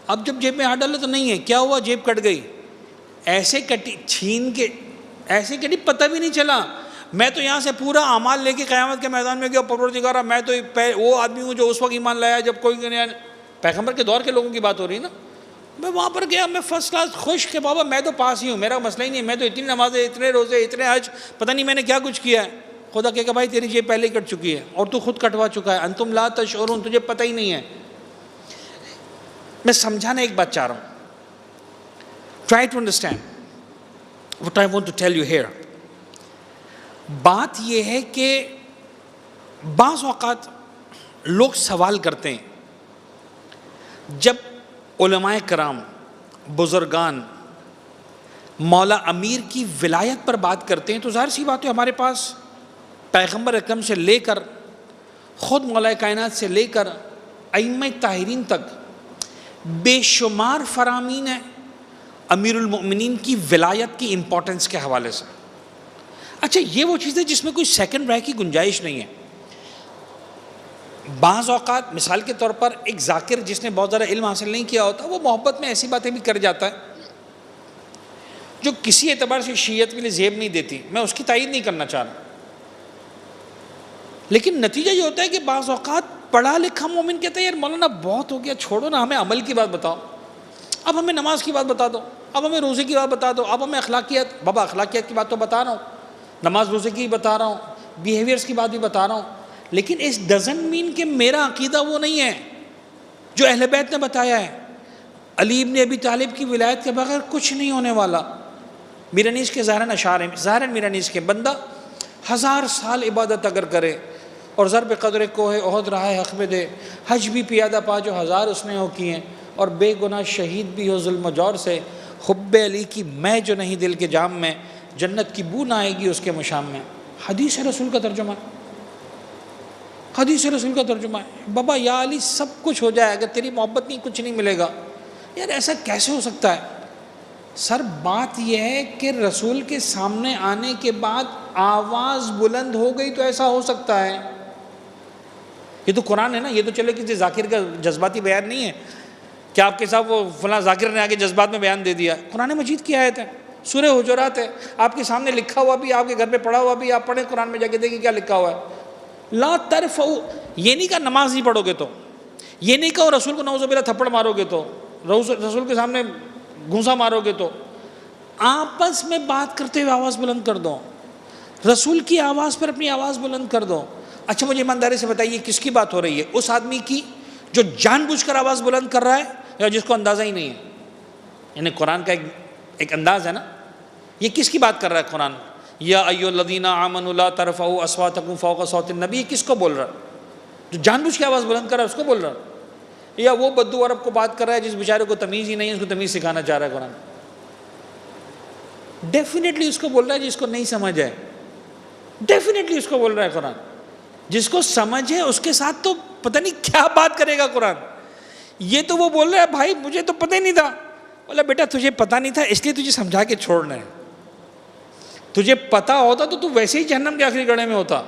اب جب جیب میں ہاتھ ڈالے تو نہیں ہے، کیا ہوا؟ جیب کٹ گئی، ایسے کٹی، چھین کے ایسے کٹی، پتہ بھی نہیں چلا۔ میں تو یہاں سے پورا اعمال لے کے قیامت کے میدان میں گیا، پروردگارا میں تو وہ آدمی ہوں جو اس وقت ایمان لایا جب کوئی پیغمبر کے دور کے لوگوں کی بات ہو رہی ہے نا۔ میں وہاں پر گیا، میں فرسٹ کلاس خوش کہ بابا میں تو پاس ہی ہوں، میرا مسئلہ ہی نہیں ہے، میں تو اتنی نمازیں، اتنے روزے، اتنے حج، پتہ نہیں میں نے کیا کچھ کیا ہے۔ خدا کہے گا بھائی تیری جیب پہلے ہی کٹ چکی ہے اور تو خود کٹوا چکا ہے، انتم لا تشعرون، تجھے پتہ ہی نہیں ہے۔ میں سمجھانا ایک بات چاہ رہا ہوں، try to understand what I want to tell you here. بات یہ ہے کہ بعض اوقات لوگ سوال کرتے ہیں، جب علماء کرام، بزرگان، مولا امیر کی ولایت پر بات کرتے ہیں تو ظاہر سی بات ہے ہمارے پاس پیغمبر اکرم سے لے کر خود مولا کائنات سے لے کر ائمہ طاہرین تک بے شمار فرامین ہیں امیر المؤمنین کی ولایت کی امپورٹنس کے حوالے سے۔ اچھا یہ وہ چیز ہے جس میں کوئی سیکنڈ رائے کی گنجائش نہیں ہے۔ بعض اوقات مثال کے طور پر ایک ذاکر جس نے بہت زیادہ علم حاصل نہیں کیا ہوتا، وہ محبت میں ایسی باتیں بھی کر جاتا ہے جو کسی اعتبار سے شیعت کے لیے زیب نہیں دیتی، میں اس کی تائید نہیں کرنا چاہ رہا، لیکن نتیجہ یہ ہوتا ہے کہ بعض اوقات پڑھا لکھا مومن کہتا ہے یار مولانا بہت ہو گیا، چھوڑو نا، ہمیں عمل کی بات بتاؤ، اب ہمیں نماز کی بات بتا دو، اب ہمیں روزے کی بات بتا دو، اب ہمیں اخلاقیات، بابا اخلاقیات کی بات تو بتا رہا ہوں، نماز روزے کی بتا رہا ہوں، بیہیویئرس کی بات بھی بتا رہا ہوں، لیکن اس ڈزنٹ مین کہ میرا عقیدہ وہ نہیں ہے جو اہل بیت نے بتایا ہے۔ علی ابن ابی طالب کی ولایت کے بغیر کچھ نہیں ہونے والا۔ میرانیز کے ظاہراً اشعار ہیں، ظاہراً میرانیز کے، بندہ 1000 سال عبادت اگر کرے اور ضرب قدر کوہ احد راہ حق میں دے، حج بھی پیادہ پا جو 1000 اس نے ہو کیے ہیں، اور بے گناہ شہید بھی ہو ظلم و جور سے، حب علی کی میں جو نہیں دل کے جام میں، جنت کی بو نہ آئے گی اس کے مشام میں۔ حدیث رسول کا ترجمہ ہے، حدیث رسول کا ترجمہ ہے۔ بابا یا علی سب کچھ ہو جائے، اگر تیری محبت نہیں کچھ نہیں ملے گا۔ یار ایسا کیسے ہو سکتا ہے؟ سر بات یہ ہے کہ رسول کے سامنے آنے کے بعد آواز بلند ہو گئی تو ایسا ہو سکتا ہے۔ یہ تو قرآن ہے نا، یہ تو چلے کسی ذاکر کا جذباتی بیان نہیں ہے کہ آپ کے ساتھ وہ فلاں ذاکر نے آگے جذبات میں بیان دے دیا۔ قرآن مجید کی آیت ہے، سورہ حجرات ہے، آپ کے سامنے لکھا ہوا بھی، آپ کے گھر پہ پڑھا ہوا بھی، آپ پڑھیں قرآن میں جا کے دیکھیں کیا لکھا ہوا ہے۔ لا ترفعوا، یہ نہیں کہا نماز نہیں پڑھو گے تو، یہ نہیں کہا رسول کو نعوذ باللہ تھپڑ مارو گے تو، رسول کے سامنے گھونسا مارو گے تو، آپس میں بات کرتے ہوئے آواز بلند کر دو، رسول کی آواز پر اپنی آواز بلند کر دو۔ اچھا مجھے ایمانداری سے بتائیے کس کی بات ہو رہی ہے؟ اس آدمی کی جو جان بوجھ کر آواز بلند کر رہا ہے، یا جس کو اندازہ ہی نہیں ہے. یعنی قرآن کا ایک انداز ہے نا. یہ کس کی بات کر رہا ہے قرآن؟ یا ایھا الذین آمنوا لا ترفعوا اصواتکم فوق صوت النبی. کس کو بول رہا ہے؟ جو جان بوجھ کے آواز بلند کر رہا ہے اس کو بول رہا ہے؟ یا وہ بدو عرب کو بات کر رہا ہے جس بیچارے کو تمیز ہی نہیں ہے، اس کو تمیز سکھانا چاہ رہا ہے قرآن؟ ڈیفینیٹلی اس کو بول رہا ہے جس کو نہیں سمجھ ہے. ڈیفینیٹلی اس کو بول رہا ہے قرآن. جس کو سمجھ ہے اس کے ساتھ تو پتہ نہیں کیا بات کرے گا قرآن. یہ تو وہ بول رہا ہے بھائی مجھے تو پتہ ہی نہیں تھا. بولا بیٹا تجھے پتہ نہیں تھا اس لیے تجھے سمجھا کے چھوڑنا ہے. تجھے پتہ ہوتا تو ویسے ہی جہنم کے آخری گڑھے میں ہوتا.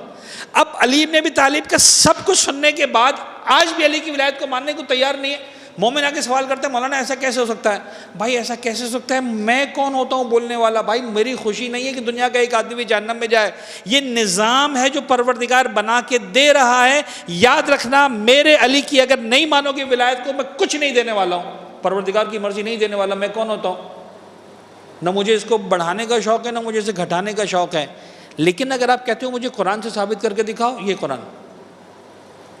اب علی ابن ابی طالب کا سب کچھ سننے کے بعد آج بھی علی کی ولایت کو ماننے کو تیار نہیں ہے. مومن آ کے سوال کرتے ہیں مولانا ایسا کیسے ہو سکتا ہے؟ بھائی ایسا کیسے ہو سکتا ہے؟ میں کون ہوتا ہوں بولنے والا؟ بھائی میری خوشی نہیں ہے کہ دنیا کا ایک آدمی بھی جہنم میں جائے. یہ نظام ہے جو پروردگار بنا کے دے رہا ہے. یاد رکھنا میرے علی کی اگر نہیں مانو گے ولایت کو، میں کچھ نہیں دینے والا ہوں. پروردگار کی مرضی نہیں دینے والا. میں کون ہوتا ہوں؟ نہ مجھے اس کو بڑھانے کا شوق ہے نہ مجھے اسے گھٹانے کا شوق ہے. لیکن اگر آپ کہتے ہو مجھے قرآن سے ثابت کر کے دکھاؤ، یہ قرآن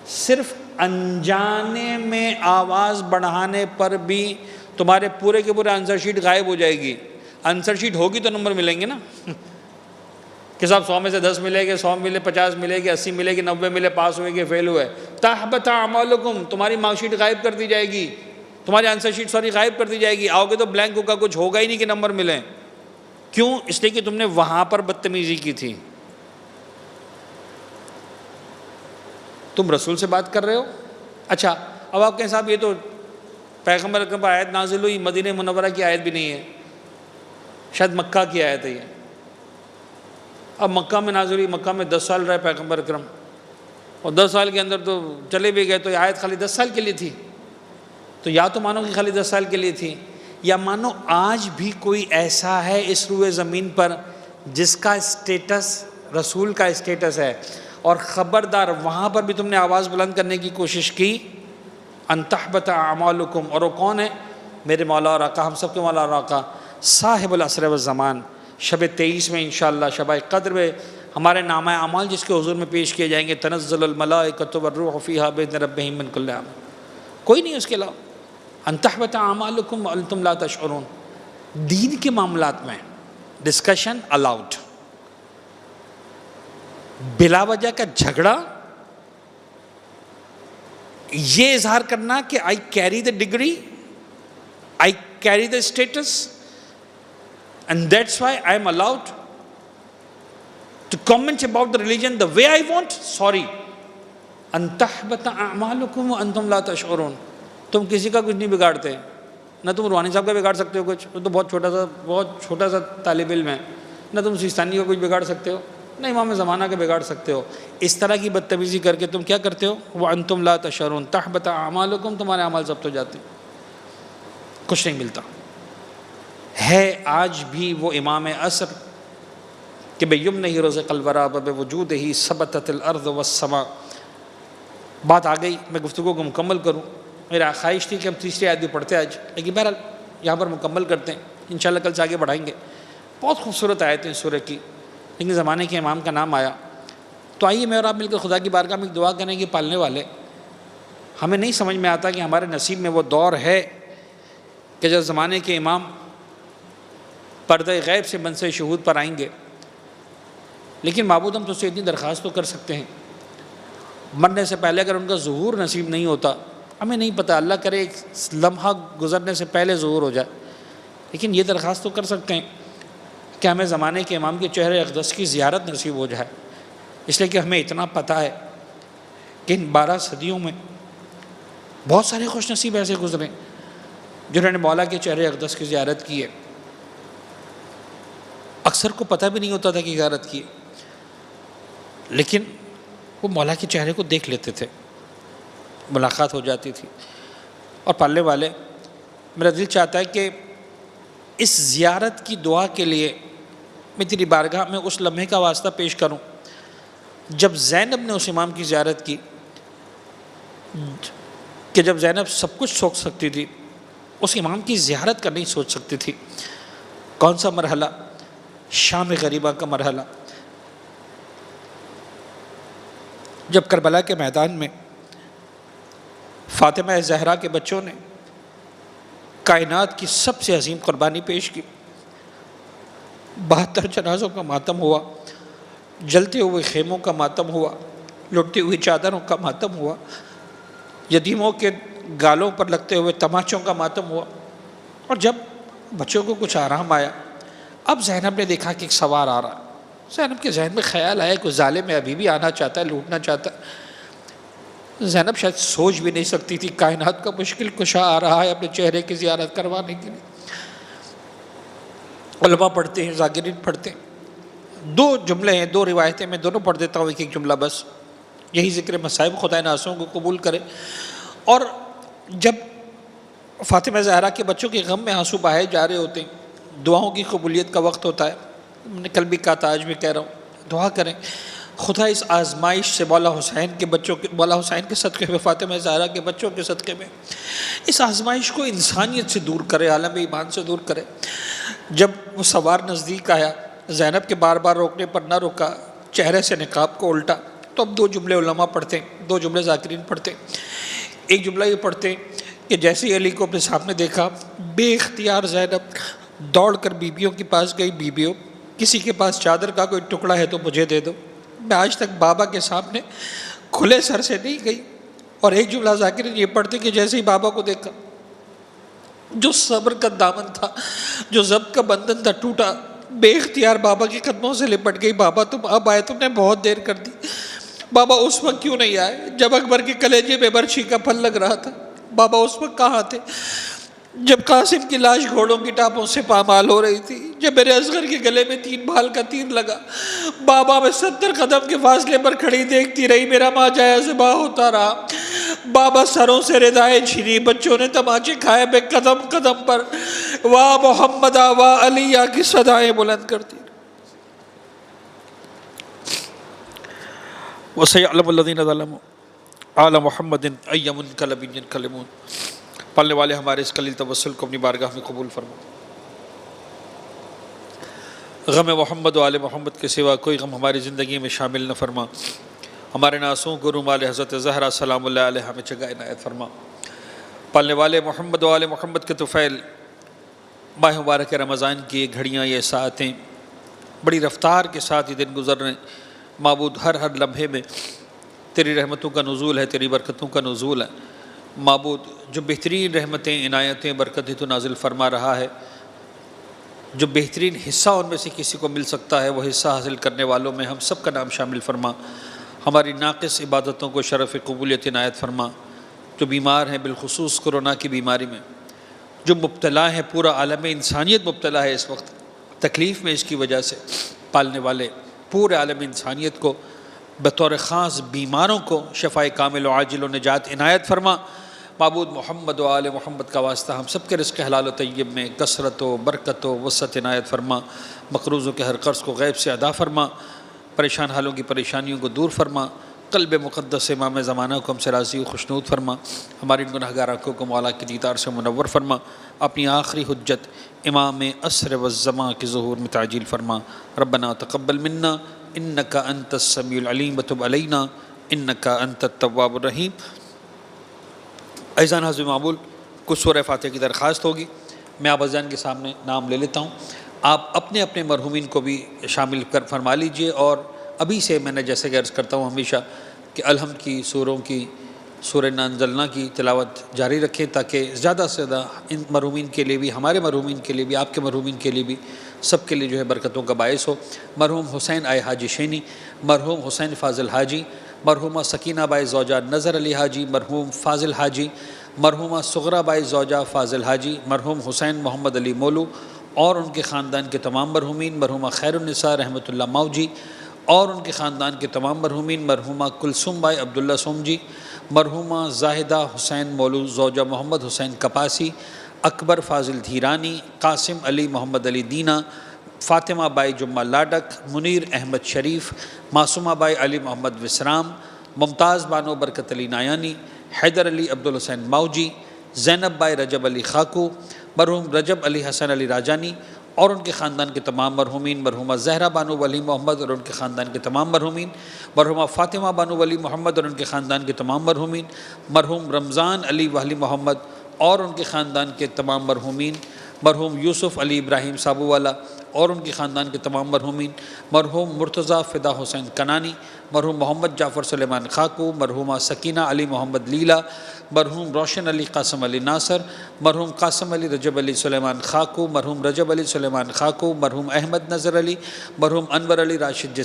صرف انجانے میں آواز بڑھانے پر بھی تمہارے پورے کے پورے آنسر شیٹ غائب ہو جائے گی. آنسر شیٹ ہوگی تو نمبر ملیں گے نا کہ صاحب 100 میں سے 10 ملے گے، 100 ملے، 50 ملے گی، 80 ملے گی، 90 ملے، پاس ہوئے گے، فیل ہوئے. تحبط اعمالکم، تمہاری مارک شیٹ غائب کر دی جائے گی، تمہاری آنسر شیٹ غائب کر دی جائے گی. آؤ گے تو بلینک ہوگا، کچھ ہوگا ہی نہیں کہ نمبر ملیں. کیوں؟ اس لیے کہ تم نے وہاں پر بدتمیزی کی تھی. تم رسول سے بات کر رہے ہو. اچھا اب آپ کہیں صاحب یہ تو پیغمبر اکرم پر آیت نازل ہوئی، مدینہ منورہ کی آیت بھی نہیں ہے، شاید مکہ کی آیت ہے یہ. اب مکہ میں نازل ہوئی، مکہ میں 10 سال رہے پیغمبر اکرم، اور 10 سال کے اندر تو چلے بھی گئے، تو یہ آیت خالی 10 سال کے لیے تھی. تو یا تو مانو کہ خالی 10 سال کے لیے تھی، یا مانو آج بھی کوئی ایسا ہے اس روئے زمین پر جس کا اسٹیٹس رسول کا اسٹیٹس ہے، اور خبردار وہاں پر بھی تم نے آواز بلند کرنے کی کوشش کی. ان تحبط اعمالکم. اور وہ کون ہے؟ میرے مولا اور آقا، ہم سب کے مولا اور آقا، صاحب العصر والزمان. شب 23 میں انشاءاللہ، شب قدر میں ہمارے نامہ اعمال جس کے حضور میں پیش کیے جائیں گے. تنزل الملائکۃ والروح فیہا باذن ربہم من کل امر. کوئی نہیں اس کے علاوہ. ان تحبط اعمالکم وانتم لا تشعرون. دین کے معاملات میں ڈسکشن الاؤڈ. بلا وجہ کا جھگڑا، یہ اظہار کرنا کہ I carry the degree, I carry the status, and that's why I am allowed to comment about the religion the way I want. Sorry. ان تحبط اعمالکم وانتم لا تشعرون. تم کسی کا کچھ نہیں بگاڑتے. نہ تم روحانی صاحب کا بگاڑ سکتے ہو کچھ، وہ تو بہت چھوٹا سا طالب علم ہے. نہ تم سیستانی کا کچھ بگاڑ سکتے ہو، نہ امام زمانہ کے بگاڑ سکتے ہو. اس طرح کی بدتمیزی کر کے تم کیا کرتے ہو؟ وَأَنْتُمْ لَا تَشْعُرُونَ. تَحْبَطَ أَعْمَالُكُمْ. تمہارے اعمال ضبط ہو جاتے ہیں، کچھ نہیں ملتا. ہے آج بھی وہ امام عصر کہ بِيُمْنِهِ رُزِقَ الْوَرَىٰ وَبِوُجُودِهِ ثَبَتَتِ الْأَرْضُ وَالسَّمَاءُ. بات آ گئی، میں گفتگو کو مکمل کروں. میرا خواہش تھی کہ ہم تیسری آیت بھی پڑھتے آج، لیکن بہرحال یہاں پر مکمل کرتے ہیں. انشاءاللہ کل سے آگے بڑھائیں گے. بہت خوبصورت آیت ہے سورہ کی، لیکن زمانے کے امام کا نام آیا تو آئیے میں اور آپ مل کر خدا کی بارگاہ میں ایک دعا کریں کہ پالنے والے، ہمیں نہیں سمجھ میں آتا کہ ہمارے نصیب میں وہ دور ہے کہ جب زمانے کے امام پردہ غیب سے منصب شہود پر آئیں گے. لیکن معبود ہم تو سے اتنی درخواست تو کر سکتے ہیں، مرنے سے پہلے اگر ان کا ظہور نصیب نہیں ہوتا، ہمیں نہیں پتہ، اللہ کرے ایک لمحہ گزرنے سے پہلے ظہور ہو جائے، لیکن یہ درخواست تو کر سکتے ہیں کہ ہمیں زمانے کے امام کے چہرے اقدس کی زیارت نصیب ہو جائے. اس لیے کہ ہمیں اتنا پتہ ہے کہ ان 12 صدیوں میں بہت سارے خوش نصیب ایسے گزرے جنہوں نے مولا کے چہرے اقدس کی زیارت کی ہے. اکثر کو پتہ بھی نہیں ہوتا تھا کہ زیارت کی ہے، لیکن وہ مولا کے چہرے کو دیکھ لیتے تھے، ملاقات ہو جاتی تھی. اور پالنے والے، میرا دل چاہتا ہے کہ اس زیارت کی دعا کے لیے میں تیری بارگاہ میں اس لمحے کا واسطہ پیش کروں جب زینب نے اس امام کی زیارت کی، کہ جب زینب سب کچھ سوچ سکتی تھی اس امام کی زیارت کا نہیں سوچ سکتی تھی. کون سا مرحلہ؟ شام غریبہ کا مرحلہ. جب کربلا کے میدان میں فاطمہ زہرا کے بچوں نے کائنات کی سب سے عظیم قربانی پیش کی، 72 جنازوں کا ماتم ہوا، جلتے ہوئے خیموں کا ماتم ہوا، لٹتی ہوئی چادروں کا ماتم ہوا، یتیموں کے گالوں پر لگتے ہوئے تماچوں کا ماتم ہوا۔ اور جب بچوں کو کچھ آرام آیا، اب زینب نے دیکھا کہ ایک سوار آ رہا۔ زینب کے ذہن میں خیال آیا کہ ظالم میں ابھی بھی آنا چاہتا ہے، لوٹنا چاہتا ہے۔ زینب شاید سوچ بھی نہیں سکتی تھی کائنات کا مشکل کشا آ رہا ہے اپنے چہرے کی زیارت کروانے کے لیے۔ علماء پڑھتے ہیں، ذاکرین پڑھتے ہیں، 2 جملے ہیں، 2 روایتیں میں دونوں پڑھ دیتا ہوں، ایک جملہ بس، یہی ذکر مصائب خدا ناسوں کو قبول کرے۔ اور جب فاطمہ زہرا کے بچوں کے غم میں آنسو بہائے جا رہے ہوتے ہیں، دعاؤں کی قبولیت کا وقت ہوتا ہے، میں نے کل بھی کہا تھا، آج بھی کہہ رہا ہوں، دعا کریں خدا اس آزمائش سے مولا حسین کے صدقے میں، فاطمہ زہرا کے بچوں کے صدقے میں اس آزمائش کو انسانیت سے دور کرے، عالم ایمان سے دور کرے۔ جب وہ سوار نزدیک آیا، زینب کے بار بار روکنے پر نہ روکا، چہرے سے نقاب کو الٹا، تو اب 2 جملے علماء پڑھتے ہیں، 2 جملے ذاکرین پڑھتے ہیں۔ ایک جملہ یہ پڑھتے ہیں کہ جیسے ہی علی کو اپنے سامنے دیکھا، بے اختیار زینب دوڑ کر بیبیوں کے پاس گئی، بیبیوں کسی کے پاس چادر کا کوئی ٹکڑا ہے تو مجھے دے دو، میں آج تک بابا کے سامنے کھلے سر سے نہیں گئی۔ اور ایک جملہ ذاکرین یہ پڑھتے کہ جیسے ہی بابا کو دیکھا، جو صبر کا دامن تھا، جو ضبط کا بندھن تھا، ٹوٹا، بے اختیار بابا کے قدموں سے لپٹ گئی۔ بابا تم اب آئے، تم نے بہت دیر کر دی۔ بابا اس وقت کیوں نہیں آئے جب اکبر کے کلیجے میں برچھی کا پھل لگ رہا تھا؟ بابا اس وقت کہاں تھے جب قاسم کی لاش گھوڑوں کی ٹاپوں سے پامال ہو رہی تھی، جب میرے اصغر کے گلے میں 3 بھال کا تیر لگا؟ بابا میں 70 قدم کے فاصلے پر کھڑی دیکھتی رہی، میرا ماجایا ذبح ہوتا رہا۔ بابا سروں سے ردائیں چھینی، بچوں نے تماچے کھائے، میں قدم قدم پر واہ محمد واہ علی کی صدائیں بلند کرتی۔ وَسَيَعْلَمُ الَّذِينَ ظَلَمُوا آلَ مُحَمَّدٍ أَيَّ مُنْقَلَبٍ يَنْقَلِبُونَ۔ پالنے والے ہمارے اس قلیل توسل کو اپنی بارگاہ میں قبول فرما۔ غم محمد و آل محمد کے سوا کوئی غم ہماری زندگی میں شامل نہ فرما۔ ہمارے ناسوں کو رومال حضرت زہرا سلام اللہ علیہ میں جگہ عنایت فرما۔ پالنے والے محمد و آل محمد کے طفیل، ماہ مبارک رمضان کی یہ گھڑیاں، یہ ساعتیں بڑی رفتار کے ساتھ یہ دن گزر رہے ہیں۔ معبود ہر لمحے میں تیری رحمتوں کا نزول ہے، تیری برکتوں کا نزول ہے۔ معبود جو بہترین رحمتیں، عنایتیں، برکتیں تو نازل فرما رہا ہے، جو بہترین حصہ ان میں سے کسی کو مل سکتا ہے، وہ حصہ حاصل کرنے والوں میں ہم سب کا نام شامل فرما۔ ہماری ناقص عبادتوں کو شرف قبولیت عنایت فرما۔ جو بیمار ہیں بالخصوص کورونا کی بیماری میں، جو مبتلا ہیں، پورا عالم انسانیت مبتلا ہے اس وقت تکلیف میں اس کی وجہ سے، پالنے والے پورے عالم انسانیت کو بطور خاص بیماروں کو شفاء کامل و عاجل و نجات عنایت فرما۔ معبود محمد و آل محمد کا واسطہ ہم سب کے رزق حلال و طیب میں کثرت و برکت و وسعت عنایت فرما۔ مقروضوں کے ہر قرض کو غیب سے ادا فرما، پریشان حالوں کی پریشانیوں کو دور فرما۔ قلب مقدس امام زمانہ کو ہم سے راضی و خوشنود فرما۔ ہماری گناہگار آنکھوں کو مولا کی دیدار سے منور فرما۔ اپنی آخری حجت امام عصر والزمان کے ظہور میں تعجیل فرما۔ ربنا تقبل منا انک انت السمیع العلیم وتب علینا انک انت التواب الرحیم۔ عزیزان حضرت معمول، کچھ سورہ فاتحہ کی درخواست ہوگی، میں آپ عزیزان کے سامنے نام لے لیتا ہوں، آپ اپنے اپنے مرحومین کو بھی شامل کر فرما لیجئے۔ اور ابھی سے میں نے جیسے کہ عرض کرتا ہوں ہمیشہ کہ الحمد کی سوروں کی، سورہ انا انزلنا کی تلاوت جاری رکھیں، تاکہ زیادہ سے زیادہ ان مرحومین کے لیے بھی، ہمارے مرحومین کے لیے بھی، آپ کے مرحومین کے لیے بھی، سب کے لیے جو ہے برکتوں کا باعث ہو۔ مرحوم حسین آئے حاجی شینی، مرحوم حسین فاضل حاجی، مرحومہ سکینہ بائی زوجہ نظر علی حاجی، مرحوم فاضل حاجی، مرحومہ صغرا بائی زوجہ فاضل حاجی، مرحوم حسین محمد علی مولو اور ان کے خاندان کے تمام مرحومین، مرحومہ خیر النساء رحمۃ اللہ ماؤ جی اور ان کے خاندان کے تمام مرحومین، مرحومہ کلثوم بائی عبداللہ سوم جی، مرحومہ زاہدہ حسین مولو زوجہ محمد حسین کپاسی، اکبر فاضل دھیرانی، قاسم علی محمد علی دینا، فاطمہ بائی جمعہ لاڈک، منیر احمد شریف، معصومہ بائی علی محمد وسرام، ممتاز بانو برکت علی نایانی، حیدر علی عبدالحسین ماؤجی، زینب بائی رجب علی خاکو، مرحوم رجب علی حسن علی راجانی اور ان کے خاندان کے تمام مرحومین، مرحومہ زہرہ بانو ولی محمد اور ان کے خاندان کے تمام مرحومین، مرحومہ فاطمہ بانو ولی محمد اور ان کے خاندان کے تمام مرحومین، مرحوم رمضان علی ولی محمد اور ان کے خاندان کے تمام مرحومین، مرحوم یوسف علی ابراہیم سابو والا اور ان کے خاندان کے تمام مرحومین، مرحوم مرتضیٰ فدا حسین کنانی، مرحوم محمد جعفر سلیمان خاکو، مرحومہ سکینہ علی محمد لیلا، مرحوم روشن علی قاسم علی ناصر، مرحوم قاسم علی رجب علی سلیمان خاکو، مرحوم رجب علی سلیمان خاکو، مرحوم احمد نظر علی، مرحوم انور علی راشد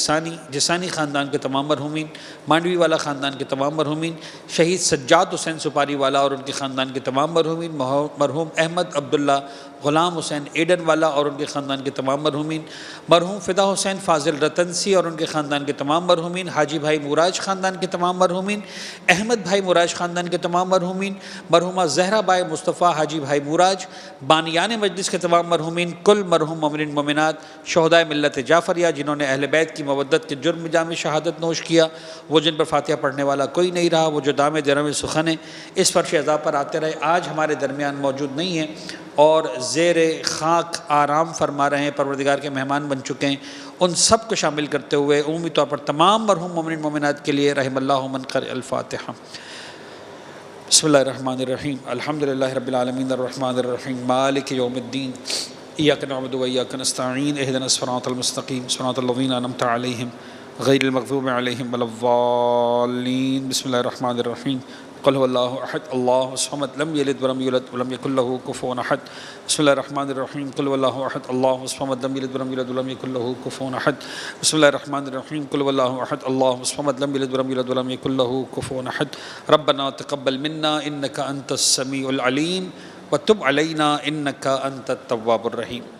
جسانی خاندان کے تمام مرحومین، مانڈوی والا خاندان کے تمام مرحومین، شہید سجاد حسین سپاری والا اور ان کے خاندان کے تمام مرحومین، مرحوم احمد عبداللہ غلام حسین ایڈن والا اور ان کے خاندان کے تمام مرحومین، مرحوم فدا حسین فاضل رتنسی اور ان کے خاندان کے تمام مرحومین، حاجی بھائی موراج خاندان کے تمام مرحومین، احمد بھائی موراج خاندان کے تمام مرحومین، مرحومہ زہرا بائی مصطفیٰ حاجی بھائی موراج، بانیان مجلس کے تمام مرحومین، کل مرحوم مومنین مومنات شہدائے ملت جعفریہ جنہوں نے اہل بیت کی مودت کے جرم جام شہادت نوش کیا، وہ جن پر فاتحہ پڑھنے والا کوئی نہیں رہا، وہ جو دام درم سخن اس فرش عذاب پر آتے رہے، آج ہمارے درمیان موجود نہیں ہیں اور زیر خاک آرام فرما رہے ہیں، پروردگار کے مہمان بن چکے ہیں، ان سب کو شامل کرتے ہوئے عمومی طور پر تمام مرحوم مومنین مومنات کے لیے رحم اللہ من قرأ الفاتحہ۔ بسم اللہ الرحمن الرحیم، الحمدللہ رب العالمین الرحمن الرحیم مالک یوم الدین، ایاک نعبد و ایاک نستعین، اہدنا الصراط المستقیم صراط الذین انعمت علیہم غیر المغضوب علیہم ولا الضالین۔ بسم اللہ الرحمن الرحیم، قل هو اللہ احد اللہ الصمد لم یلد ولم یولد ولم یکن له کفوا احد۔ بسم اللہ الرحمن الرحیم، قل هو اللہ احد اللہ الصمد لم یلد ولم یولد ولم یکن له کفوا احد۔ بسم اللہ الرحمن الرحیم، قل هو اللہ احد اللہ الصمد لم یلد ولم یولد ولم یکن له کفوا احد۔ ربنا تقبل منا انک انت السمیع العلیم وتب علینا انک انت التواب الرحیم۔